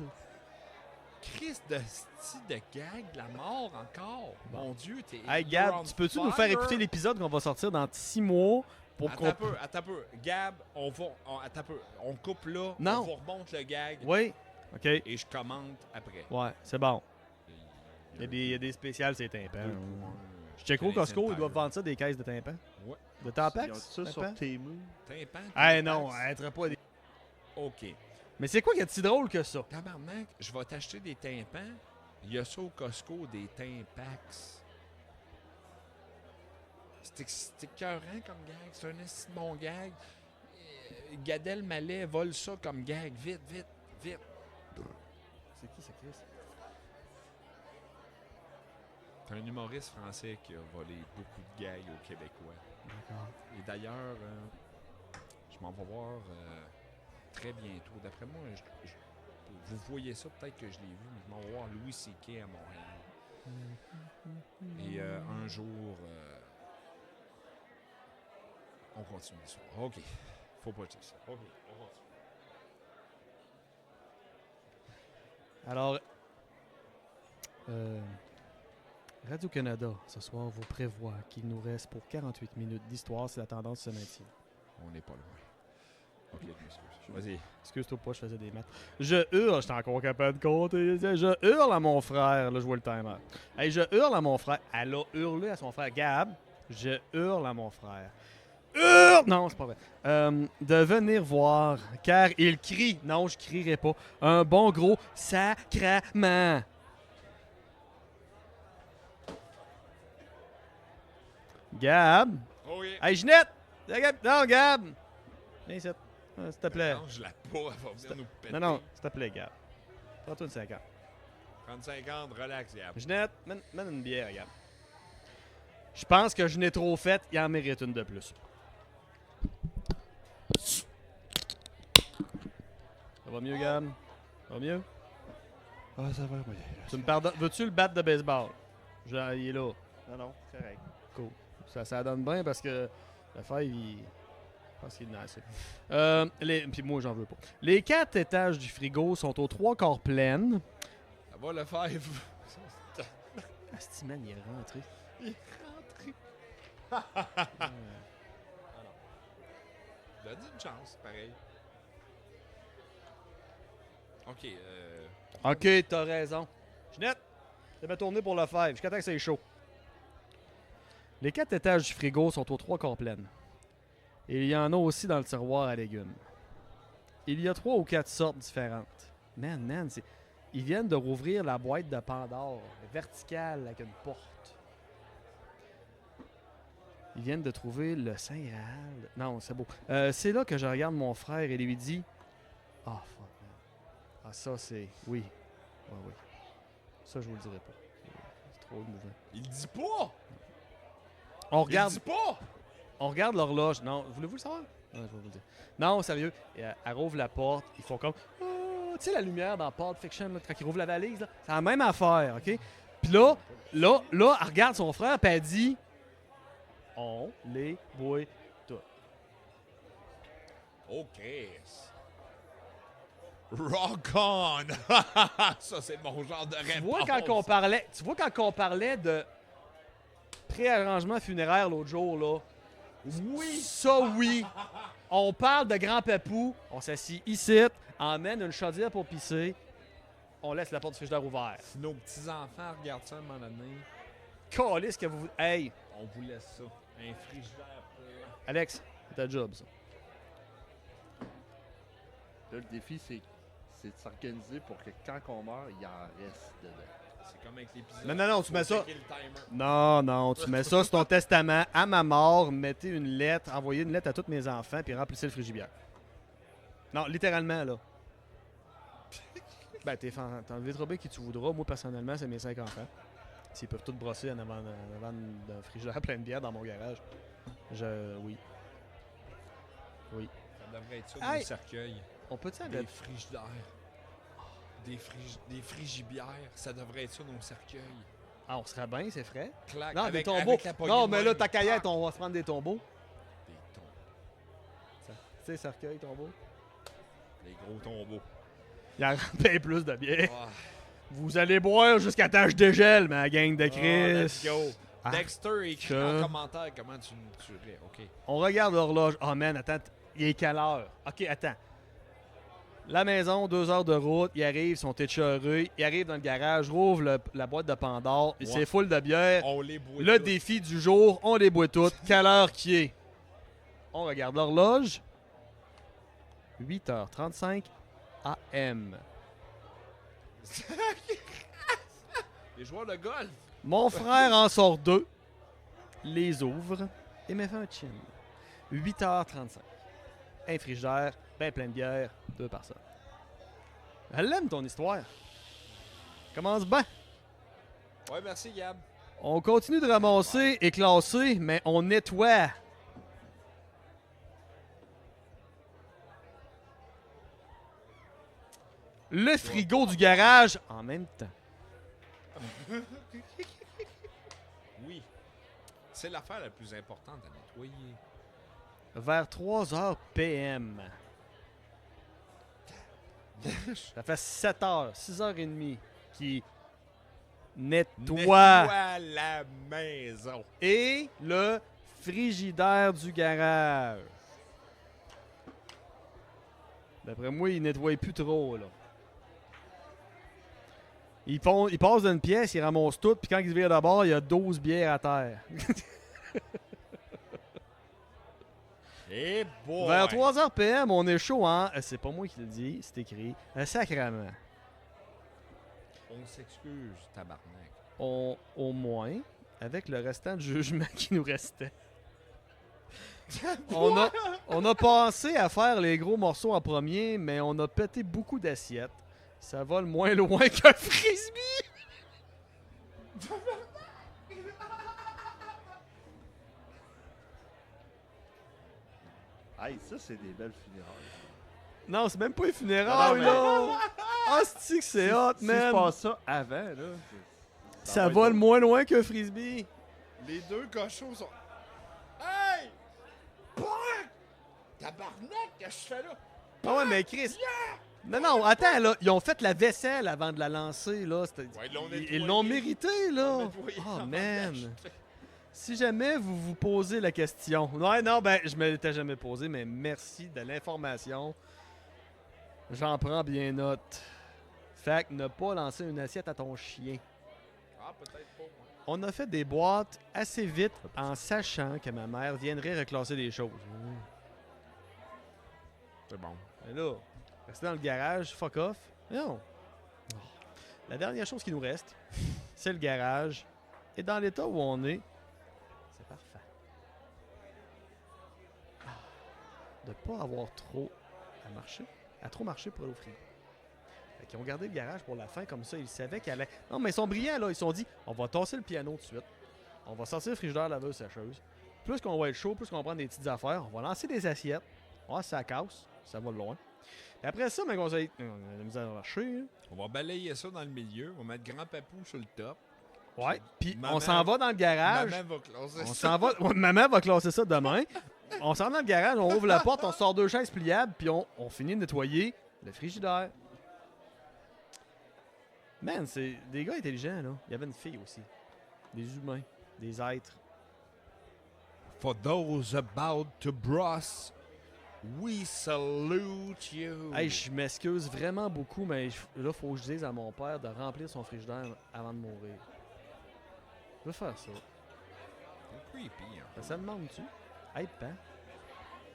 Chris de esti de gag, de la mort encore? Mon Dieu, t'es... Hey you're Gab, on tu peux-tu nous faire fire? écouter l'épisode qu'on va sortir dans 6 mois pour Attends un peu. Gab, attends un peu. On coupe là, Non. on vous remonte le gag Oui? OK. et je commente après. Ouais, c'est bon. Il y a des spéciales, c'est tympans. Je check au Costco, ils doivent vendre ça des caisses de tympans. Ouais. De Ils ont Tampax? ça Tympans? sur Temu. Tympan? Ah non, Tampax? arrêtera pas des... OK. Mais c'est quoi qui est si drôle que ça? Tabarnak, je vais t'acheter des tympans. Il y a ça au Costco, des Tampax. C'est écœurant comme gag. C'est un esti de bon gag. Gad Elmaleh vole ça comme gag. Vite. C'est qui ça, Chris? C'est un humoriste français qui a volé beaucoup de gags aux Québécois. D'accord. Et d'ailleurs, je m'en vais voir très bientôt. D'après moi, vous voyez ça, peut-être que je l'ai vu, mais je m'en vais voir Louis C.K. à Montréal. Et un jour, on continue l'histoire. OK. Faut pas dire ça. OK, on continue. Alors, Radio-Canada, ce soir, vous prévoit qu'il nous reste pour 48 minutes d'histoire si la tendance se maintient. On n'est pas loin. OK, excuse. Vas-y. Excuse-toi pas, je faisais des maths. Je hurle, j'étais encore capable de compter. Je hurle à mon frère, là, je vois le timer. Hey, je hurle à mon frère. Elle a hurlé à son frère. Gab, je hurle à mon frère. Hurle! Non, c'est pas vrai. De venir voir, car il crie. Non, je crierai pas. Un bon gros sacrament. Gab. Oh oui. Hey, Ginette! Non, Gab! Viens ici. S'il te plaît. Non, je la pas, elle va venir nous péter. Non, s'il te plaît, Gab. Prends-toi une 50. 30-50, relax, Gab. Ginette, mène une bière, Gab. Je pense que je n'ai trop fait, il en mérite une de plus. Ça va mieux, Gab? Ça va mieux? Ah, ça va, moi. Tu me pardonnes? Veux-tu le bat de baseball? Il est là. Non, correct. Cool. Ça donne bien parce que la feuille, je pense qu'il est assez. Puis moi, j'en veux pas. Les 4 étages du frigo sont aux 3 quarts pleines. Ça va le five. Asti, man, il est rentré. Il est rentré. Il a dit une chance, pareil. OK, OK, t'as raison. Ginette, je vais tourner pour le 5 jusqu'à temps que c'est chaud. Les 4 étages du frigo sont aux 3 quarts pleines. Et il y en a aussi dans le tiroir à légumes. Il y a 3 ou 4 sortes différentes. Man, ils viennent de rouvrir la boîte de Pandore, verticale avec une porte. Ils viennent de trouver le Saint Graal. Non, c'est beau. C'est là que je regarde mon frère et lui dis « Ah, fuck, man. Ah, ça, c'est... Oui. Oui. Ça, je vous le dirai pas. C'est trop émouvant. il dit pas! On Il regarde... dit pas! On regarde l'horloge. Non, voulez-vous le savoir? Non, je vais vous le dire. Non, sérieux. Et elle rouvre la porte. Ils font comme... Oh, tu sais, la lumière dans Pulp Fiction, là, quand ils rouvrent la valise, là, c'est la même affaire, OK? Puis là, elle regarde son frère, puis elle dit... On les boit tous. Oh, Chris. Rock on! Ça, c'est mon genre de réponse. Tu vois, quand on parlait de préarrangement funéraire l'autre jour, là... Oui! Ça, oui! On parle de grand papou, on s'assit ici, emmène une chaudière pour pisser, on laisse la porte du frigidaire ouverte. Si nos petits-enfants regardent ça à un moment donné, Calisse que vous... Hey! on vous laisse ça. Un frigidaire plat. Alex, c'est ta job, ça. Là, le défi, c'est de s'organiser pour que quand on meurt, il en reste dedans. C'est comme avec l'épisode. Non, tu mets ça... Checker le timer. Non, tu mets ça sur ton testament. À ma mort, mettez une lettre, envoyez une lettre à tous mes enfants, puis remplissez le frigidaire. Non, littéralement, là. Ben, t'en inviteras bien qui tu voudras. Moi, personnellement, c'est mes 5 enfants. S'ils peuvent tous brosser en avant d'un frigidaire plein de bière dans mon garage. Oui. Ça devrait être ça, Hey! des cercueils. On peut-tu Des arrêter? frigidaires. Des frigibières. Ça devrait être ça, nos cercueils. Ah, on serait bien, c'est frais. Clac, Non, avec, des tombeaux. avec la poignée Non, de mais même. là, ta caillette, on va se prendre des tombeaux. Des tombeaux. Tu sais, cercueil, tombeau. Des gros tombeaux. Il en paye plus de bière. Ah. Vous allez boire jusqu'à temps que je dégèle, ma gang de Chris. Let's go. Ah, Dexter, écrit que- en commentaire comment tu me tuerais. OK. On regarde l'horloge. Oh man, attends, il est quelle heure? Ok, attends. La maison, 2 heures de route, ils arrivent, ils sont échœurés, ils arrivent dans le garage, rouvre la boîte de Pandore, Ouais. c'est full de bière. On les boit. Le tous. défi du jour, on les boit toutes. Quelle heure qui est? On regarde l'horloge. 8h35 AM. Les joueurs de golf. Mon frère en sort 2, les ouvre et me fait un chin. 8h35. Un frigidaire, ben plein de bière, 2 personnes. Elle l'aime ton histoire. Commence bien. Ouais, merci, Gab. On continue de ramasser et classer, mais on nettoie. le frigo du garage en même temps. Oui. C'est l'affaire la plus importante à nettoyer. Vers 3h PM. Ça fait 7h, 6h30 qui nettoie la maison. et le frigidaire du garage. D'après moi, il nettoie plus trop, là. Il passe d'une pièce, il ramasse tout, puis quand il se vire d'abord, il y a 12 bières à terre. Eh boy! Vers 3h PM, on est chaud, hein? C'est pas moi qui le dis, c'est écrit. Sacrament. On s'excuse, tabarnak. Au moins, avec le restant de jugement qui nous restait. on a pensé à faire les gros morceaux en premier, mais on a pété beaucoup d'assiettes. Ça va le moins loin qu'un frisbee! Hey, ça, c'est des belles funérailles. Non, c'est même pas les funérailles, là! Ah, c'est que c'est hot, Si je man! passe ça avant, là... Ça va le moins loin qu'un frisbee! Les deux cochons sont... Hey! Fuck! Tabarnak, qu'est-ce que je fais là? Ah ouais, mais Chris... Non, attends, là, ils ont fait la vaisselle avant de la lancer, là. Ouais, ils l'ont Ils nettoyé. l'ont mérité, là! Nettoyé Oh, avant man! d'acheter. Si jamais vous vous posez la question... Ouais, non, ben, je me l'étais jamais posé, mais merci de l'information. J'en prends bien note. Fait que ne pas lancer une assiette à ton chien. Ah, peut-être pas, moi. On a fait des boîtes assez vite en sachant que ma mère viendrait reclasser des choses. C'est bon. Mais là, rester dans le garage, fuck off. Non. La dernière chose qui nous reste, c'est le garage. Et dans l'état où on est, c'est parfait. De pas avoir trop à marcher, à trop marcher pour aller au frigo. Fait qu'ils ont gardé le garage pour la fin, comme ça, ils savaient qu'elle allait... Non, mais ils sont brillants, là. Ils se sont dit, on va tasser le piano tout de suite. On va sortir le frigidaire, laveuse, sécheuse. Plus qu'on va être chaud, plus qu'on va prendre des petites affaires, on va lancer des assiettes. Ah, ça casse, ça va loin. Et après ça, on a la misère à marcher. Hein. On va balayer ça dans le milieu. On va mettre grand papou sur le top. Ouais, puis Maman- on s'en va dans le garage. Maman va classer On ça. s'en va. Ouais, maman va classer ça demain. On s'en va dans le garage, on ouvre la porte, on sort 2 chaises pliables, puis on finit de nettoyer le frigidaire. Man, c'est des gars intelligents, là. Il y avait une fille aussi. Des humains, des êtres. For those about to bross, we salute you. Hey, je m'excuse vraiment beaucoup, mais là, faut que je dise à mon père de remplir son frigidaire avant de mourir. Je vais faire ça. C'est creepy, hein. Ça me demande-tu? Hey, Pan,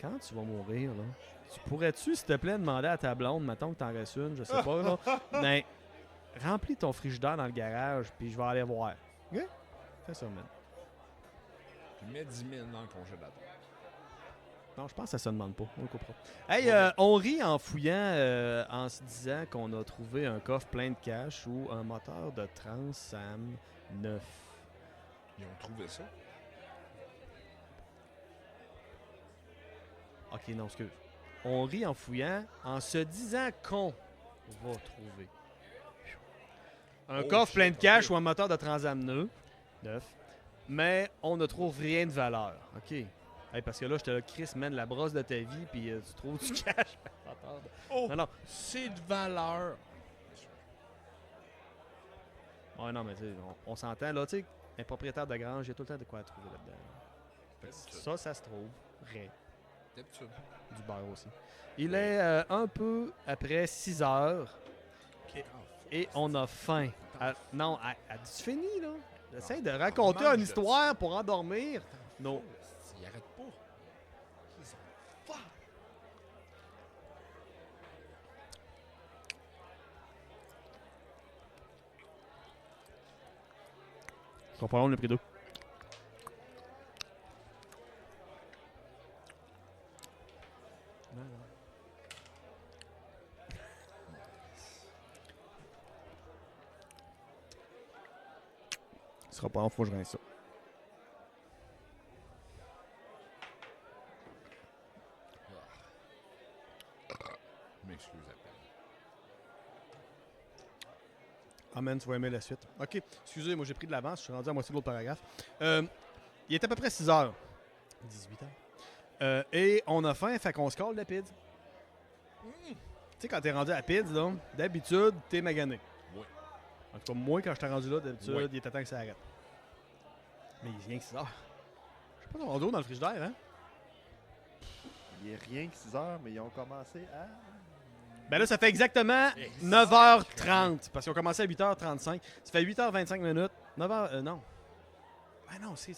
quand tu vas mourir, là, tu pourrais-tu, s'il te plaît, demander à ta blonde, mettons que t'en restes une, je sais pas, là, mais remplis ton frigidaire dans le garage, puis je vais aller voir. OK? Fais ça, man. Puis mets 10 000 dans le congélateur. Non, je pense que ça se demande pas. On le coupera. Hey, on rit en fouillant, en se disant qu'on a trouvé un coffre plein de cash ou un moteur de Trans-Am 9. Ils ont trouvé ça. Ok, non, excuse. On rit en fouillant en se disant qu'on va trouver un Oh, coffre shit, plein de cash ok. ou un moteur de Trans-Am 9, mais on ne trouve rien de valeur. Ok. Hey, parce que là, je te Chris, mène la brosse de ta vie, puis tu trouves du cash. Oh, Non, non. c'est de valeur. Ouais, non, mais tu sais, on s'entend. Là, tu sais, un propriétaire de grange, il y a tout le temps de quoi à trouver là-dedans. Fait que ça se trouve. Rien. D'habitude. Du beurre aussi. Il est un peu après 6 heures et on a faim. Non, as-tu fini, là? Essaye de raconter mange une de histoire pour endormir. Non. Il arrête pas. Ils ont faim. Comparons le prix d'eau. Ce sera pas long, faut que je rince ça. Je m'excuse à peine. man, tu vas aimer la suite. OK, excusez, moi j'ai pris de l'avance, je suis rendu à moitié de l'autre paragraphe. Il est à peu près 6 heures. 18 heures. Et on a faim, fait qu'on se colle la pizza. Tu sais, quand t'es rendu à la pizza, là, d'habitude, t'es magané. Oui. En tout cas, moi, quand j'étais rendu là, d'habitude, Oui. il était temps que ça arrête. Mais il est rien que 6 heures. Je sais pas d'avoir d'eau dans le frigidaire, hein? Il n'y a rien que 6 heures, mais ils ont commencé à. Ben là, ça fait exactement 9h30. Parce qu'ils ont commencé à 8h35. Ça fait 8h25 minutes. 9h. Non. Ben non, c'est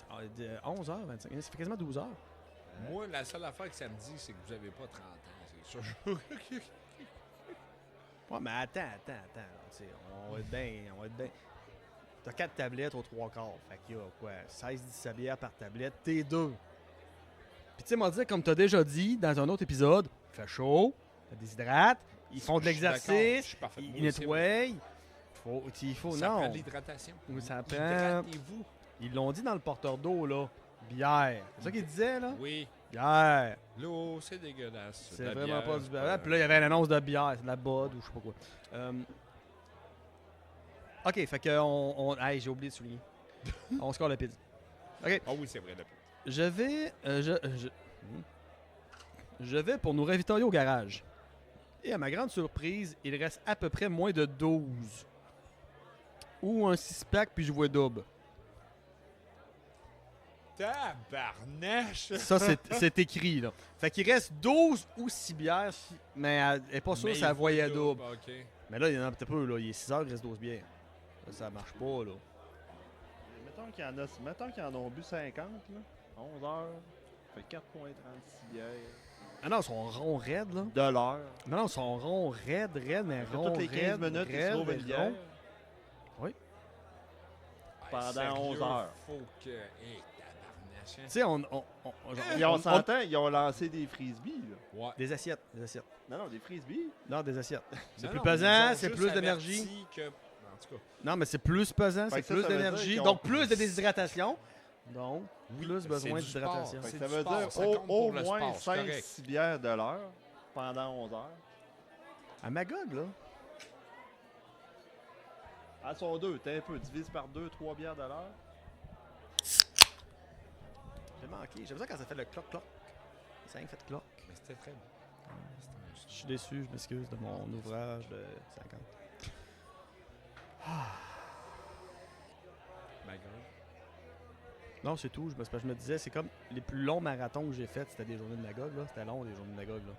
11h25 minutes. Ça fait quasiment 12h. Moi, la seule affaire que ça me dit, c'est que vous avez pas 30 ans, c'est sûr. Ouais, mais attends. On va être bien. T'as 4 tablettes aux 3 quarts. Fait qu'il y a quoi? 16-17 bières par tablette. T'es 2. Puis tu sais, moi, comme t'as déjà dit dans un autre épisode, il fait chaud, ça déshydrate, ils font de Je suis d'accord, je l'exercice, suis parfaitement ils nettoient. Il faut Ça prend non. de l'hydratation. Oui, ça prend- Hydratez-vous. Ils l'ont dit dans le porteur d'eau, là. Bière. C'est ça qu'ils disaient, là? Oui. Bière. L'eau, c'est dégueulasse. C'est De la vraiment bière, pas du c'est bière. Puis là, il y avait une annonce de bière. C'est de la Bud ou je sais pas quoi. OK, fait que Hey, j'ai oublié de souligner. On score la pizza. OK. Ah oui, c'est vrai. Je vais... je vais pour nous ravitailler au garage. Et à ma grande surprise, il reste à peu près moins de 12. Ou un 6-pack, puis je vois double. Tabarnache! Ça, c'est écrit, là. Fait qu'il reste 12 ou 6 bières, mais elle n'est pas sûre que ça voyait double. OK. Mais là, il y en a un petit peu, là. Il est 6 heures, il reste 12 bières. Ça marche pas, là. Mettons qu'ils en ont bu 50, là. 11 heures. Fait 4,36 bières. Ah non, ils sont ronds raides, là. De l'heure. Non, ils sont ronds raides, mais ronds Toutes les 15 raides, minutes, ils raides, se trouvent une bière. ronds. Oui. Pendant Sérieux, 11 heures. Faut que... Hey, tabarnache. Tu sais, On s'entend, ils ont lancé des frisbees, là. Ouais. Des assiettes. Non, des frisbees. Non, des assiettes. C'est Non, plus non, pesant, ils ont c'est juste plus d'énergie. averti que... En tout cas, Non, mais c'est plus pesant, Fait c'est que ça, plus ça veut dire d'énergie, qu'ils ont donc plus de déshydratation. Donc, oui, plus c'est besoin du d'hydratation. sport. Fait que C'est ça du veut sport, dire ça compte au pour le moins sport, c'est correct. 5-6 bières de l'heure pendant 11 heures. À Magog, là. Elles sont deux, t'es un peu. Divise par 2-3 bières de l'heure. J'ai manqué. J'aime ça quand ça fait le cloc-cloc. Ça a fait cloc. Mais c'était très bon. Je suis déçu, je m'excuse de mon ouvrage de 50. Ma gueule. Non, c'est tout. Je me disais, c'est comme les plus longs marathons que j'ai faits, c'était des journées de Magog, là. C'était long, les journées de Magog, là.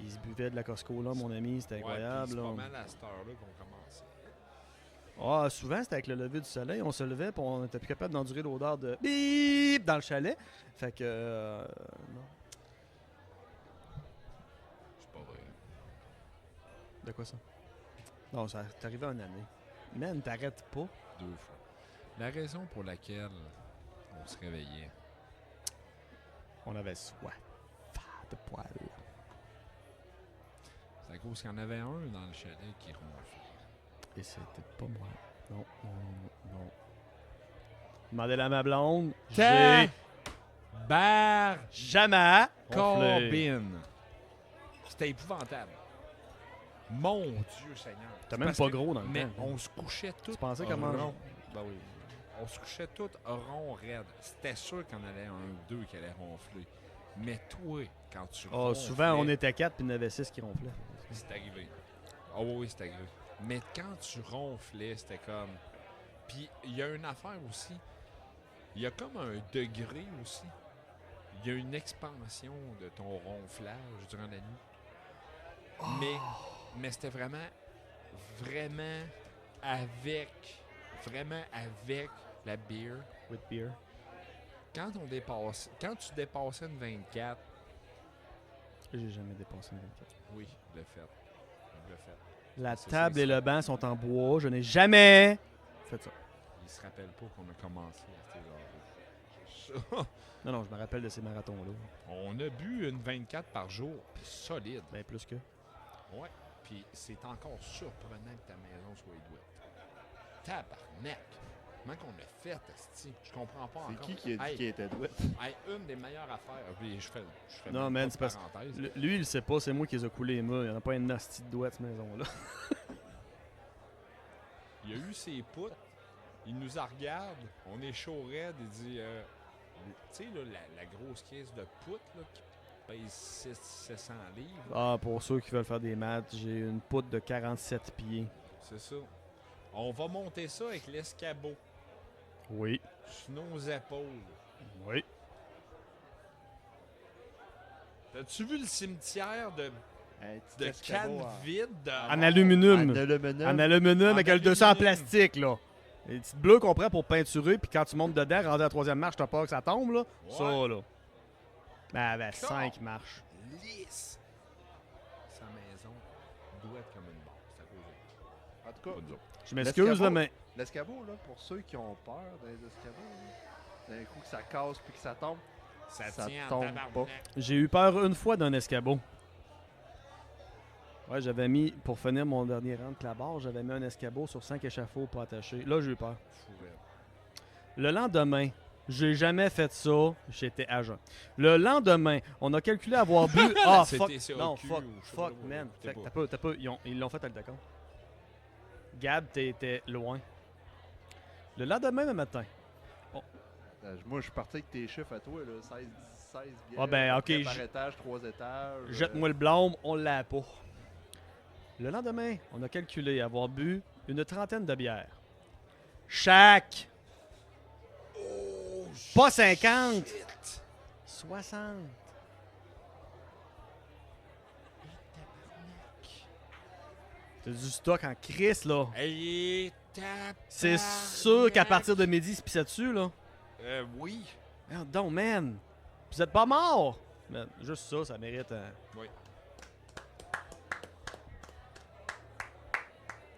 Ils se buvaient de la Costco, là, mon ami, c'était incroyable. C'est là. pas mal à cette heure-là qu'on commence. Ah, souvent, c'était avec le lever du soleil. On se levait et on était plus capable d'endurer l'odeur de bip dans le chalet. Fait que. Non. C'est pas vrai. De quoi ça? Non, ça t'est arrivé une année. Man, t'arrêtes pas. 2 fois. La raison pour laquelle on se réveillait, On avait soif de poil. c'est à cause qu'il y en avait un dans le chalet qui ronflait. Et c'était pas moi. Non. Demandez-la à ma blonde. J'ai Bar jamais ronflé. Corbin. C'était épouvantable. Mon Dieu Seigneur. T'as même Parce pas que- gros dans le Mais temps. on se couchait tous Tu pensais comment? rond. Ben oui. On se couchait tous rond raide. C'était sûr qu'on allait un ou deux qui allaient ronfler. Mais toi, quand tu Ah, ronflais, souvent, on était 4 puis il y en avait 6 qui ronflaient. c'est arrivé. Ah oui, c'est arrivé. Mais quand tu ronflais, c'était comme... Puis il y a une affaire aussi. Il y a comme un degré aussi. Il y a une expansion de ton ronflage durant la nuit. Mais c'était vraiment avec la beer. With beer. Quand tu dépassais une 24, J'ai jamais dépassé une 24. oui, je l'ai fait. La C'est table ça, et ça. le banc sont en bois. Je n'ai jamais fait ça. Il se rappelle pas qu'on a commencé à ces heures-là. Non, je me rappelle de ces marathons-là. On a bu une 24 par jour, puis solide. Ben, plus que. Ouais. Puis c'est encore surprenant que ta maison soit douette. Tabarnak! Comment qu'on l'a fait, esti? Je comprends pas C'est encore. qui a dit Hey, qu'il était doué? hey, une des meilleures affaires. Puis je fais Non, même man, pas c'est de parce parenthèse. Lui, il le sait pas, c'est moi qui les ai coulés les murs. Il n'y en a pas une nasty de douette, cette maison-là. a eu ses poutres. Il nous regarde. On est chaud raide. Il dit, tu sais, là, la grosse caisse de poutres là, qui pèse 700 livres. Ah, pour ceux qui veulent faire des maths, j'ai une poutre de 47 pieds. C'est ça. On va monter ça avec l'escabeau Oui. sur nos épaules. Oui. T'as-tu vu le cimetière de Un petit de escabeau cannes vides de En mort? aluminium. En aluminium. En aluminium avec le aluminium. dessus en plastique, là. Les petites bleues qu'on prend pour peinturer, puis quand tu montes dedans, rendu à la troisième marche, t'as peur que ça tombe, là. Ça, là. Ben, 5 marches. Lisse. Sa maison doit être comme une barre. C'est à cause de En tout cas, pas nous autres. Je m'excuse, là, mais l'escabeau, là, pour ceux qui ont peur des escabeaux, là, d'un coup que ça casse puis que ça tombe, Ça Ça tient en tombe tabarnak. pas. j'ai eu peur une fois d'un escabeau. Ouais, j'avais mis, pour finir mon dernier rang de clabard, j'avais mis un escabeau sur 5 échafauds pour attacher. Là, j'ai eu peur. Fourette. Le lendemain, j'ai jamais fait ça, j'étais à jeun. Le lendemain, on a calculé avoir bu. Ah, fuck. C'était CAQ Non, ou fuck, je sais fuck, pas, man. écoutez Fait que pas. t'as pas, ils l'ont fait avec le d'accord. Gab, t'étais loin. Le lendemain, le matin. moi je suis parti avec tes chiffres à toi, là, 16 bières. Ah ben, ok, après Par j- étage, 3 étages. Jette-moi le blâme, on l'a pas. Le lendemain, on a calculé avoir bu une trentaine de bières. Chaque. Oh, Pas 50. shit. 60. T'as du stock en crise, là. Hey, tabarnak. C'est sûr qu'à partir de midi, il se pissait dessus, là. Oui. Merde donc, man. Vous êtes pas mort. Man, juste ça, ça mérite un... Oui.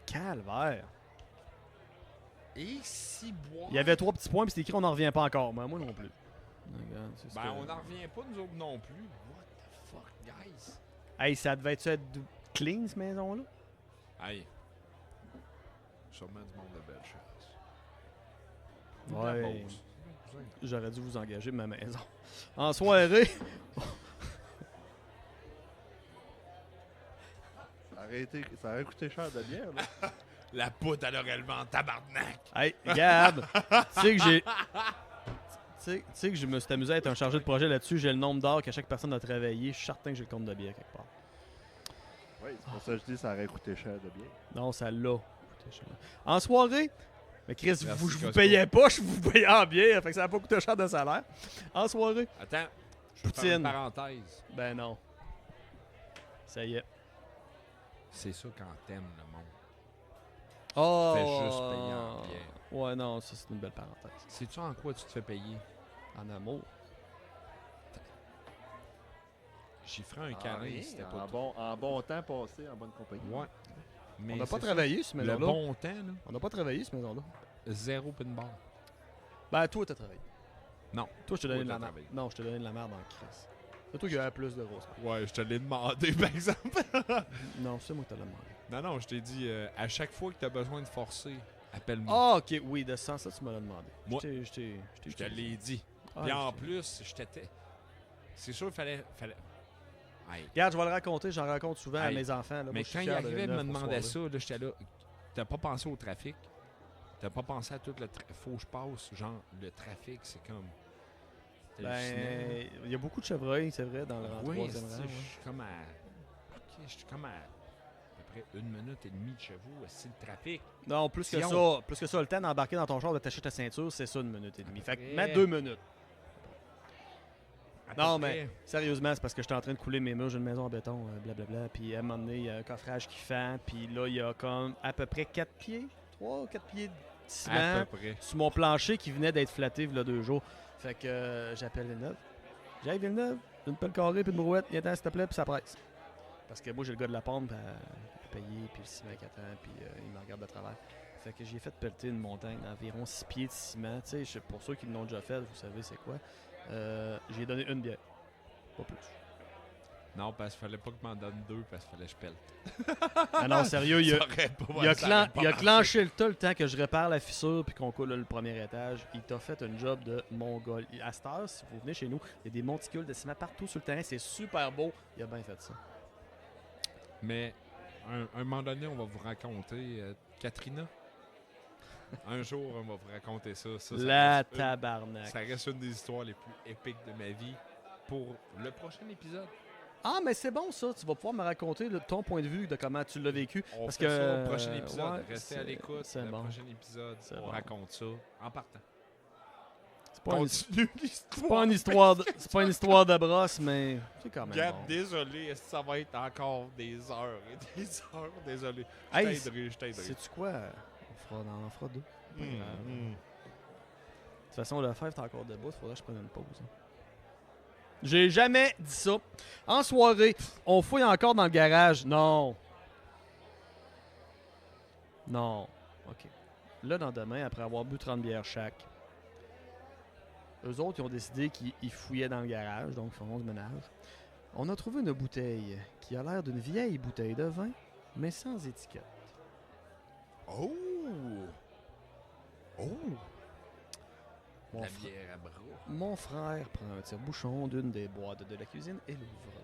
Calvaire. Et si boire. Il y avait 3 petits points, puis c'était écrit on n'en revient pas encore. Mais moi non plus. Regarde, c'est Ben, ça. on n'en revient pas, nous autres non plus. What the fuck, guys? Hey, ça devait être clean, cette maison-là? Hey. Sûrement du monde de belle chasse. Ouais. J'aurais dû vous engager de ma maison. En soirée, Ça aurait coûté cher de bière, là. La poudre, elle aurait levé en tabarnak. hey, Gab, tu sais que j'ai... Tu sais que je me suis amusé à être un chargé de projet là-dessus. J'ai le nombre d'heures que chaque personne a travaillé. Je suis certain que j'ai le compte de bière quelque part. Oui, c'est pour ça que je dis que ça aurait coûté cher de bière. Non, ça l'a coûté cher. En soirée, mais Chris, Merci, je vous Costco. payais pas, je vous payais en bière. Fait que ça n'a pas coûté cher de salaire. En soirée, Attends, je vais faire Poutine. une parenthèse. ben non. Ça y est. C'est ça quand t'aimes le monde. Oh! Fais juste payer en bière. Ouais, non, ça c'est une belle parenthèse. Sais-tu en quoi tu te fais payer? En amour. J'y ferai un Ah, carré rien, si c'était pas en bon temps passé, en bonne compagnie. Ouais. Mais On n'a pas c'est ça. travaillé, cette Le maison-là. bon temps, là, On n'a pas travaillé, cette maison-là. zéro pin bar. Ben, toi, t'as travaillé. Non. Toi, je t'ai donné Toi, de la t'as merde. travaillé. Non, je t'ai donné de la merde en crise. C'est toi qui as plus de grosses. Ouais, je te l'ai demandé, par exemple. Non, c'est moi qui te l'ai demandé. Non, je t'ai dit, à chaque fois que tu as besoin de forcer, appelle-moi. Ah, ok, oui, de ce sens-là, tu me l'as demandé. Moi, je Je te utilisé. l'ai dit. Ah, Puis en je- plus, je t'étais. C'est sûr, il fallait. Hey. Regarde, je vais le raconter, j'en raconte souvent à Hey, mes enfants. Là. Moi, Mais je suis quand il fier de arrivait de me Villeneuve pour demander ce ça, là, j'étais là. T'as pas pensé au trafic. T'as pas pensé à tout le trafic. Faut que je passe. Genre, le trafic, c'est comme. c'est hallucinant. Ben, il y a beaucoup de chevreuils, c'est vrai, dans le rang Oui, troisième c'est- rang. je ouais. suis comme à. Ok, je suis comme à peu près 1 minute et demie de chez vous. C'est le trafic. Non, plus que Sion. ça, le temps d'embarquer dans ton char, de t'acheter ta ceinture, c'est ça, 1 minute et demie. Fait que Après. mets 2 minutes. À peu Non, près. mais sérieusement, c'est parce que j'étais en train de couler mes murs. J'ai une maison en béton, blablabla. Puis à un moment donné, il y a un coffrage qui fend. Puis là, il y a comme à peu près 4 pieds, 3 ou 4 pieds de À ciment peu près. sur mon plancher qui venait d'être flatté il y a 2 jours. Fait que j'appelle Villeneuve. J'arrive Villeneuve, une pelle carrée puis une brouette. Viens-t'en, s'il te plaît, puis ça presse. Parce que moi, j'ai le gars de la pompe à payer, puis le ciment qui attend, puis il me regarde de travers. Fait que j'ai fait pelleter une montagne d'environ 6 pieds de ciment. Tu sais, pour ceux qui l'ont déjà fait, vous savez c'est quoi. J'ai donné une bière. Pas plus. Non, parce qu'il fallait pas que je m'en donne 2 parce qu'il fallait que je pèle. Ah non, sérieux, il a, Ça aurait pas- il a, ça aurait pas il a marché. clenché le tas le temps que je répare la fissure puis qu'on coule le premier étage. Il t'a fait un job de mongol. À cette heure, si vous venez chez nous, il y a des monticules de ciment partout sur le terrain. C'est super beau. Il a bien fait ça. Mais un moment donné, on va vous raconter Katrina. Un jour, on va vous raconter ça. Ça La reste une- tabarnak. ça reste une des histoires les plus épiques de ma vie pour le prochain épisode. Ah, mais c'est bon ça. Tu vas pouvoir me raconter ton point de vue de comment tu l'as vécu. On Parce fait que, ça au prochain épisode. ouais, Restez à l'écoute. c'est Le bon. prochain épisode, C'est on bon. raconte ça en partant. C'est pas, Continue c'est pas une histoire c'est pas une histoire de brosse, mais c'est quand même Gab, bon. désolé, ça va être encore des heures et des heures. Désolé. Je Hey, t'aiderai, je t'aiderai. sais-tu quoi? On en fera deux. Pas Hmm, grave. hmm. De toute façon, le fèvre est encore debout. Il faudrait que je prenne une pause. Hein. J'ai jamais dit ça. En soirée, on fouille encore dans le garage. Non. Non. OK. Le lendemain, après avoir bu 30 bières chaque, eux autres, ils ont décidé qu'ils fouillaient dans le garage, donc ils font du ménage. On a trouvé une bouteille qui a l'air d'une vieille bouteille de vin, mais sans étiquette. Oh! Oh! Mon, La fr- bière à bras. mon frère prend un tire-bouchon d'une des boîtes de la cuisine et l'ouvre.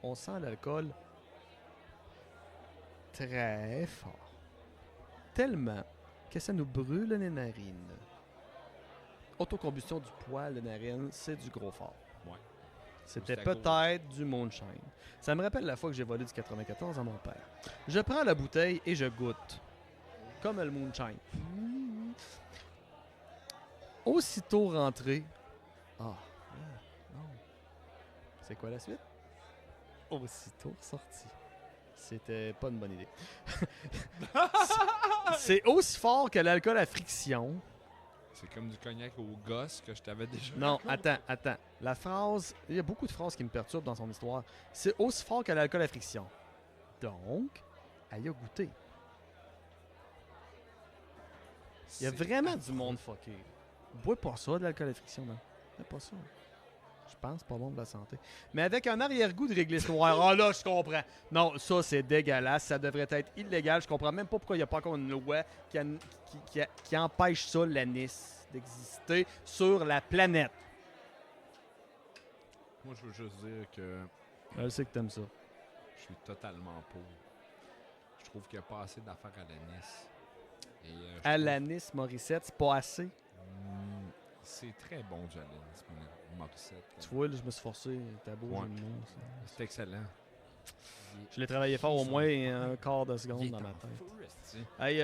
On sent l'alcool très fort. Tellement que ça nous brûle les narines. Autocombustion du poil de narine, c'est du gros fort. Ouais. C'était C'est à cause. peut-être du moonshine. Ça me rappelle la fois que j'ai volé du 94 à mon père. Je prends la bouteille et je goûte. Comme le moonshine. Aussitôt rentré. Ah, non. C'est quoi la suite? Aussitôt sorti. C'était pas une bonne idée. C'est aussi fort que l'alcool à friction. C'est comme du cognac au gosse que je t'avais déjà Non, raconté. attends. La phrase, il y a beaucoup de phrases qui me perturbent dans son histoire. C'est aussi fort que l'alcool à friction. Donc, elle y a goûté. Il y a C'est vraiment affreux. du monde fucké. Bois pas ça, de l'alcool à friction, non. Fais pas ça. Je pense pas bon de la santé. Mais avec un arrière-goût de réglisse noire. Ah là, je comprends. Non, ça, c'est dégueulasse. Ça devrait être illégal. Je comprends même pas pourquoi il n'y a pas encore une loi qui empêche ça, l'anis, d'exister sur la planète. Moi, je veux juste dire que Je sais que t'aimes ça. je suis totalement pour. Je trouve qu'il n'y a pas assez d'affaires à l'anis. Et, je À trouve- l'anis, Morissette, c'est pas assez. C'est très bon du Alanis Morissette. Tu vois, là, je me suis forcé. T'as beau, Ouais. jeu de mots, ça. C'est excellent. Je l'ai travaillé fort au moins un quart de seconde Il est dans ma en tête. feu, esti. Hey,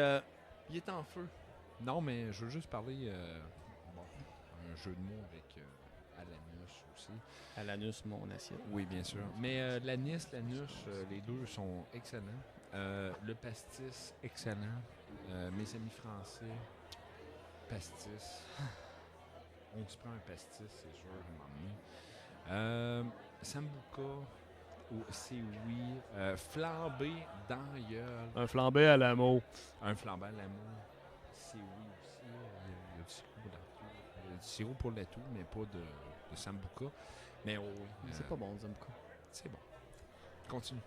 Il est en feu. Non, mais je veux juste parler. Bon, un jeu de mots avec Alanus aussi. à l'anus, mon assiette. Oui, bien sûr. Mais l'anis, l'anus, les deux sont excellents. Le pastis, excellent. Mes amis français, pastis. On se prend un pastis, c'est sûr, à un moment donné. Sambuca, c'est oui. Flambé dans la gueule. Un flambé à l'amour. Un flambé à l'amour, c'est oui aussi. Il y a du sirop dans tout. Il y a du sirop pour le tout, mais pas de sambuca. Mais oh, oui. C'est pas bon, Zamka. C'est bon. Continue.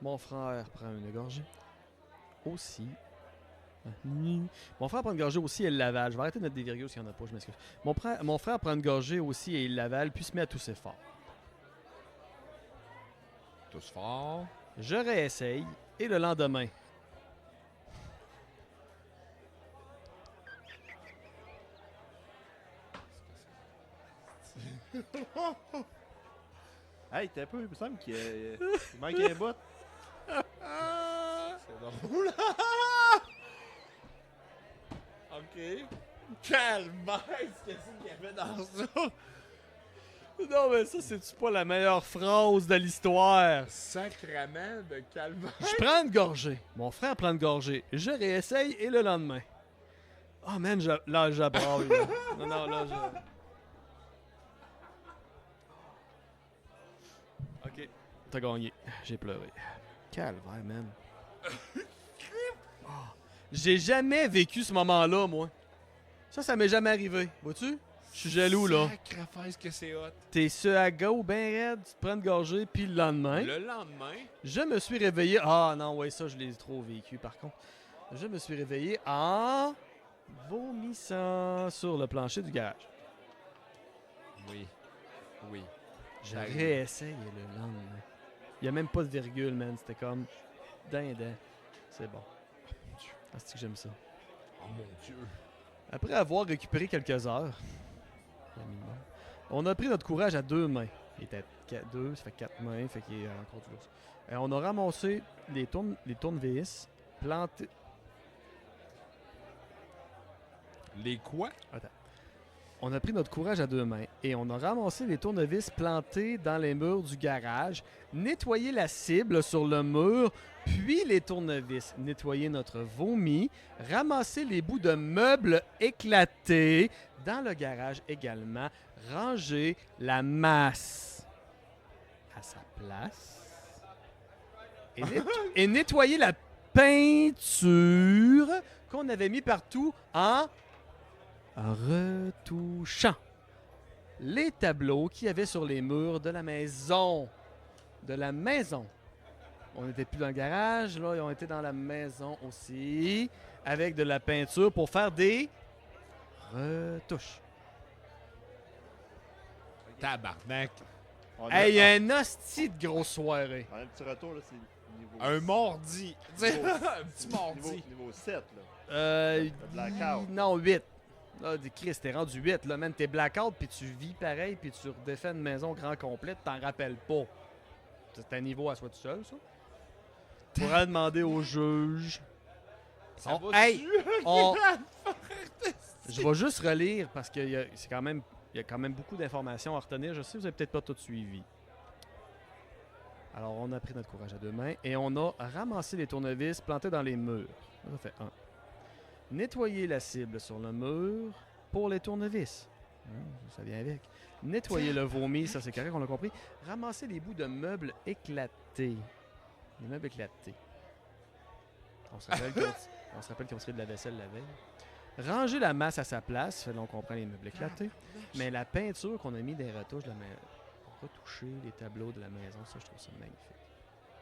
Mon frère prend une gorgée. Aussi. Mon frère prend une gorgée aussi et il l'avale. Je vais arrêter de mettre des virgules s'il n'y en a pas, je m'excuse. Mon frère prend une gorgée aussi et il l'avale, puis se met à tousser fort. Tous fort. Je réessaye et le lendemain. Hey, t'es un peu, il me semble qu'il il manque un bout. C'est drôle. OK. Calmaise, qu'est-ce qu'il y avait dans ça? Non, mais ça, c'est-tu pas la meilleure phrase de l'histoire? Sacrament de calmaise. Je prends une gorgée. Mon frère prend une gorgée. Je réessaye et le lendemain. Oh man, là, j'abraille. Là. Non, là, je... Ok. T'as gagné. J'ai pleuré. Calvaire, man. Oh. J'ai jamais vécu ce moment-là, moi. Ça m'est jamais arrivé. Vois-tu? Je suis jaloux, là. Sacrifice que c'est hot. T'es sur à go, ben raide, tu te prends une gorgée, puis le lendemain... Le lendemain, Je me suis réveillé. Ah non, ouais, ça, je l'ai trop vécu par contre. Je me suis réveillé en vomissant sur le plancher du garage. oui. Oui. Je Ça arrive. réessaye le lendemain. Il n'y a même pas de virgule, man. C'était comme dindin. C'est bon. Ah, c'est que j'aime ça. Oh mon Dieu. Après avoir récupéré quelques heures, on a pris notre courage à 2 mains. Il était 2, ça fait 4 mains, fait qu'il est encore du lourd. Et on a ramassé les tournevis, plantés. Les quoi? On a pris notre courage à 2 mains et on a ramassé les tournevis plantés dans les murs du garage, nettoyé la cible sur le mur, puis les tournevis, nettoyé notre vomi, ramassé les bouts de meubles éclatés dans le garage également, rangé la masse à sa place et nettoyé la peinture qu'on avait mis partout en retouchant les tableaux qu'il y avait sur les murs de la maison. De la maison. On n'était plus dans le garage, là, on était dans la maison aussi, avec de la peinture pour faire des retouches. Tabarnak. On Hey, il y a un hostie de grosse soirée. On a un petit retour, là, c'est niveau... Un mardi. Tu sais, Niveau- un petit mardi. Niveau 7, là. Euh, blackout. Non, 8. Là, Chris, t'es rendu 8, là, man. T'es blackout, puis tu vis pareil, puis tu redéfais une maison grand complète, t'en rappelles pas. C'est un niveau à soi tout seul, ça. Tu pourrais demander au juge. Ça On- va hey, je vais juste relire parce qu'il y a quand même beaucoup d'informations à retenir. Je sais que vous n'avez peut-être pas tout suivi. Alors, on a pris notre courage à 2 mains et on a ramassé les tournevis plantés dans les murs. Ça fait 1. Nettoyer la cible sur le mur pour les tournevis. Ça vient avec. Nettoyer le vomi, ça c'est correct, on l'a compris. Ramasser les bouts de meubles éclatés. Les meubles éclatés. On se rappelle qu'on serait de la vaisselle la veille. Ranger la masse à sa place, fait là, on comprend les meubles éclatés. Mais la peinture qu'on a mis des retouches, retoucher les tableaux de la maison, ça je trouve ça magnifique.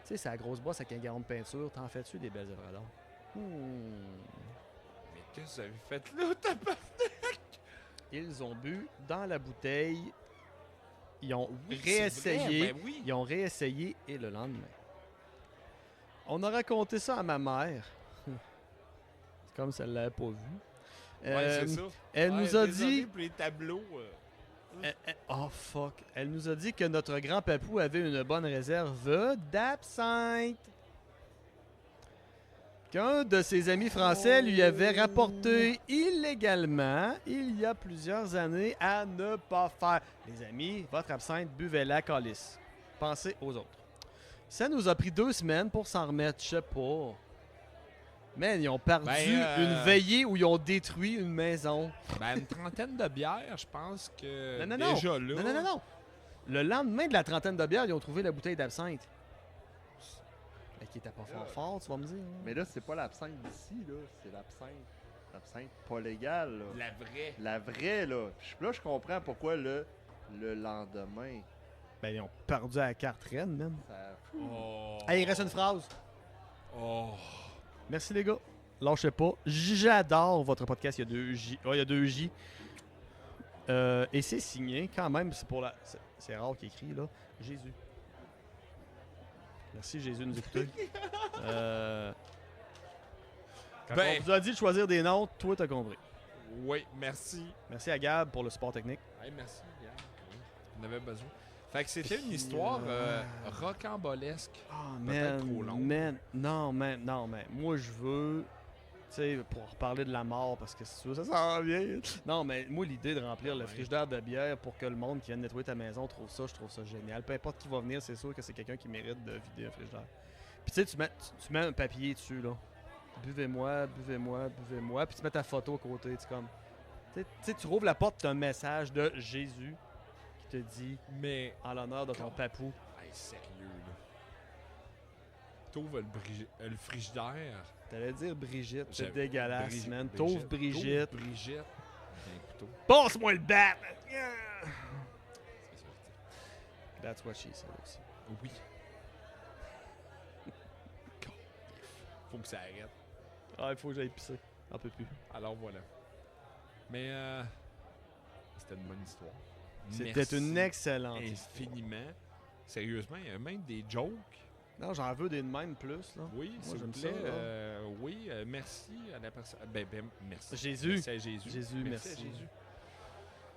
Tu sais, c'est la grosse bosse avec un garrot de peinture, t'en fais-tu des belles œuvres d'art? Mais qu'est-ce que vous avez fait là, tabarnak? Ils ont bu dans la bouteille. Ils ont Oui, réessayé. c'est vrai, ben oui. Ils ont réessayé et le lendemain. On a raconté ça à ma mère. C'est comme si elle l'avait pas vu. Ouais, c'est ça. Elle Ouais, nous a désolé dit... pour les tableaux. Oh fuck. Elle nous a dit que notre grand papou avait une bonne réserve d'absinthe. Qu'un de ses amis français lui avait rapporté illégalement, il y a plusieurs années, à ne pas faire. Les amis, votre absinthe, buvez-la, calice. Pensez aux autres. Ça nous a pris 2 semaines pour s'en remettre, je sais pas. Man, ils ont perdu une veillée où ils ont détruit une maison. Ben, une trentaine de bières, je pense que Non, non, non. déjà là... Non. Le lendemain de la trentaine de bières, ils ont trouvé la bouteille d'absinthe. Mais qui était pas fort, tu vas me dire. Hein? Mais là, c'est pas l'absinthe d'ici, là. C'est l'absinthe pas légale, là. La vraie. La vraie, là. Là, je comprends pourquoi le lendemain, Ben, ils ont perdu à la carte reine, même. ça... Oh. Hey, il reste une phrase. Oh. Merci, les gars. Lâchez pas. J'adore votre podcast. Il y a 2 J. Ouais, il y a 2 J. Et c'est signé, quand même. C'est pour la... C'est rare qu'il écrit, là. Jésus. Merci, Jésus, de nous écouter. Quand Ben- on vous a dit de choisir des noms, toi, t'as compris. Oui, merci. Merci à Gab pour le support technique. Hey, merci, Yann. Oui, on avait besoin. Fait que c'était une histoire rocambolesque. Ah, Peut-être trop long. Non, man. Moi, je veux... Tu sais, pour reparler de la mort, parce que si tu veux, ça s'en vient. Non, mais moi, l'idée de remplir le frigidaire de bière pour que le monde qui vient de nettoyer ta maison trouve ça, je trouve ça génial. Peu importe qui va venir, c'est sûr que c'est quelqu'un qui mérite de vider un frigidaire. Puis tu sais, tu mets un papier dessus, là. Buvez-moi, puis tu mets ta photo à côté, tu comme... Tu sais, tu rouvres la porte, tu as un message de Jésus qui te dit, Mais, en l'honneur de ton papou. hey, sérieux, là. T'ouvres le frigidaire. T'allais dire Brigitte, c'est J'avais- dégueulasse, man. T'ouvres Brigitte. T'ouvres Brigitte. Un couteau. Passe-moi le bat! C'est ça. That's what she said aussi. Oui. Faut que ça arrête. Ah, il faut que j'aille pisser. Un peu plus. Alors voilà. Mais c'était une bonne histoire. C'était Merci une excellente histoire. infiniment. Sérieusement, il y a même des jokes Non, j'en veux des de même plus. Là. Oui, Moi, s'il vous j'aime plaît. ça, là. Oui, merci à la personne. Merci. Jésus. Merci à Jésus. Jésus, à merci. Jésus.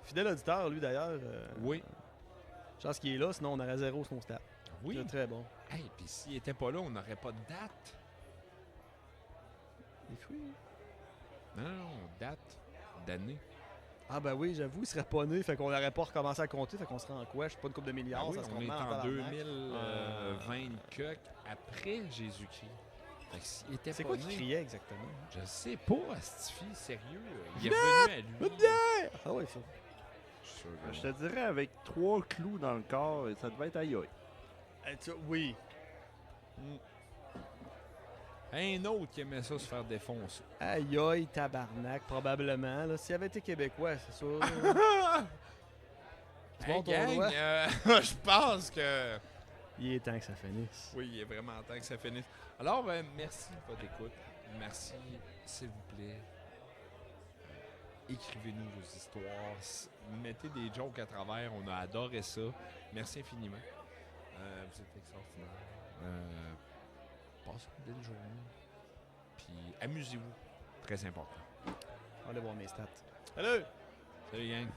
Fidèle auditeur, lui d'ailleurs. Oui. Chance qu'il est là, sinon on aurait 0 sur nos stats. Oui. Très, très bon. Hey, puis s'il était pas là, on n'aurait pas de date. Les fruits. Non, date d'année. Ah ben oui, j'avoue, il serait pas né, fait qu'on n'aurait pas recommencé à compter, fait qu'on serait en quoi? Je sais pas, une couple de milliards, Ah oui, ça se on est compte en tabarnak. 2020 coq après Jésus-Christ. Fait que s'il était C'est pas quoi qui né, criait exactement? je sais pas, Astifi, sérieux. Il est revenu à lui. Ah ouais, ça. Je suis sûr que Je te dirais, avec 3 clous dans le corps, ça devait être aïe aïe. Oui. un autre qui aimait ça se faire défoncer. Aïe aïe, tabarnak, probablement. Là. S'il avait été québécois, c'est sûr. Tu Hey, montes ton gang, doigt? je pense que... Il est temps que ça finisse. Oui, il est vraiment temps que ça finisse. Alors, merci de votre écoute. Merci, s'il vous plaît. Écrivez-nous vos histoires. Mettez des jokes à travers. On a adoré ça. Merci infiniment. Vous êtes extraordinaires. Passez une belle journée. Puis amusez-vous. Très important. On va aller voir mes stats. Salut! Salut, gang.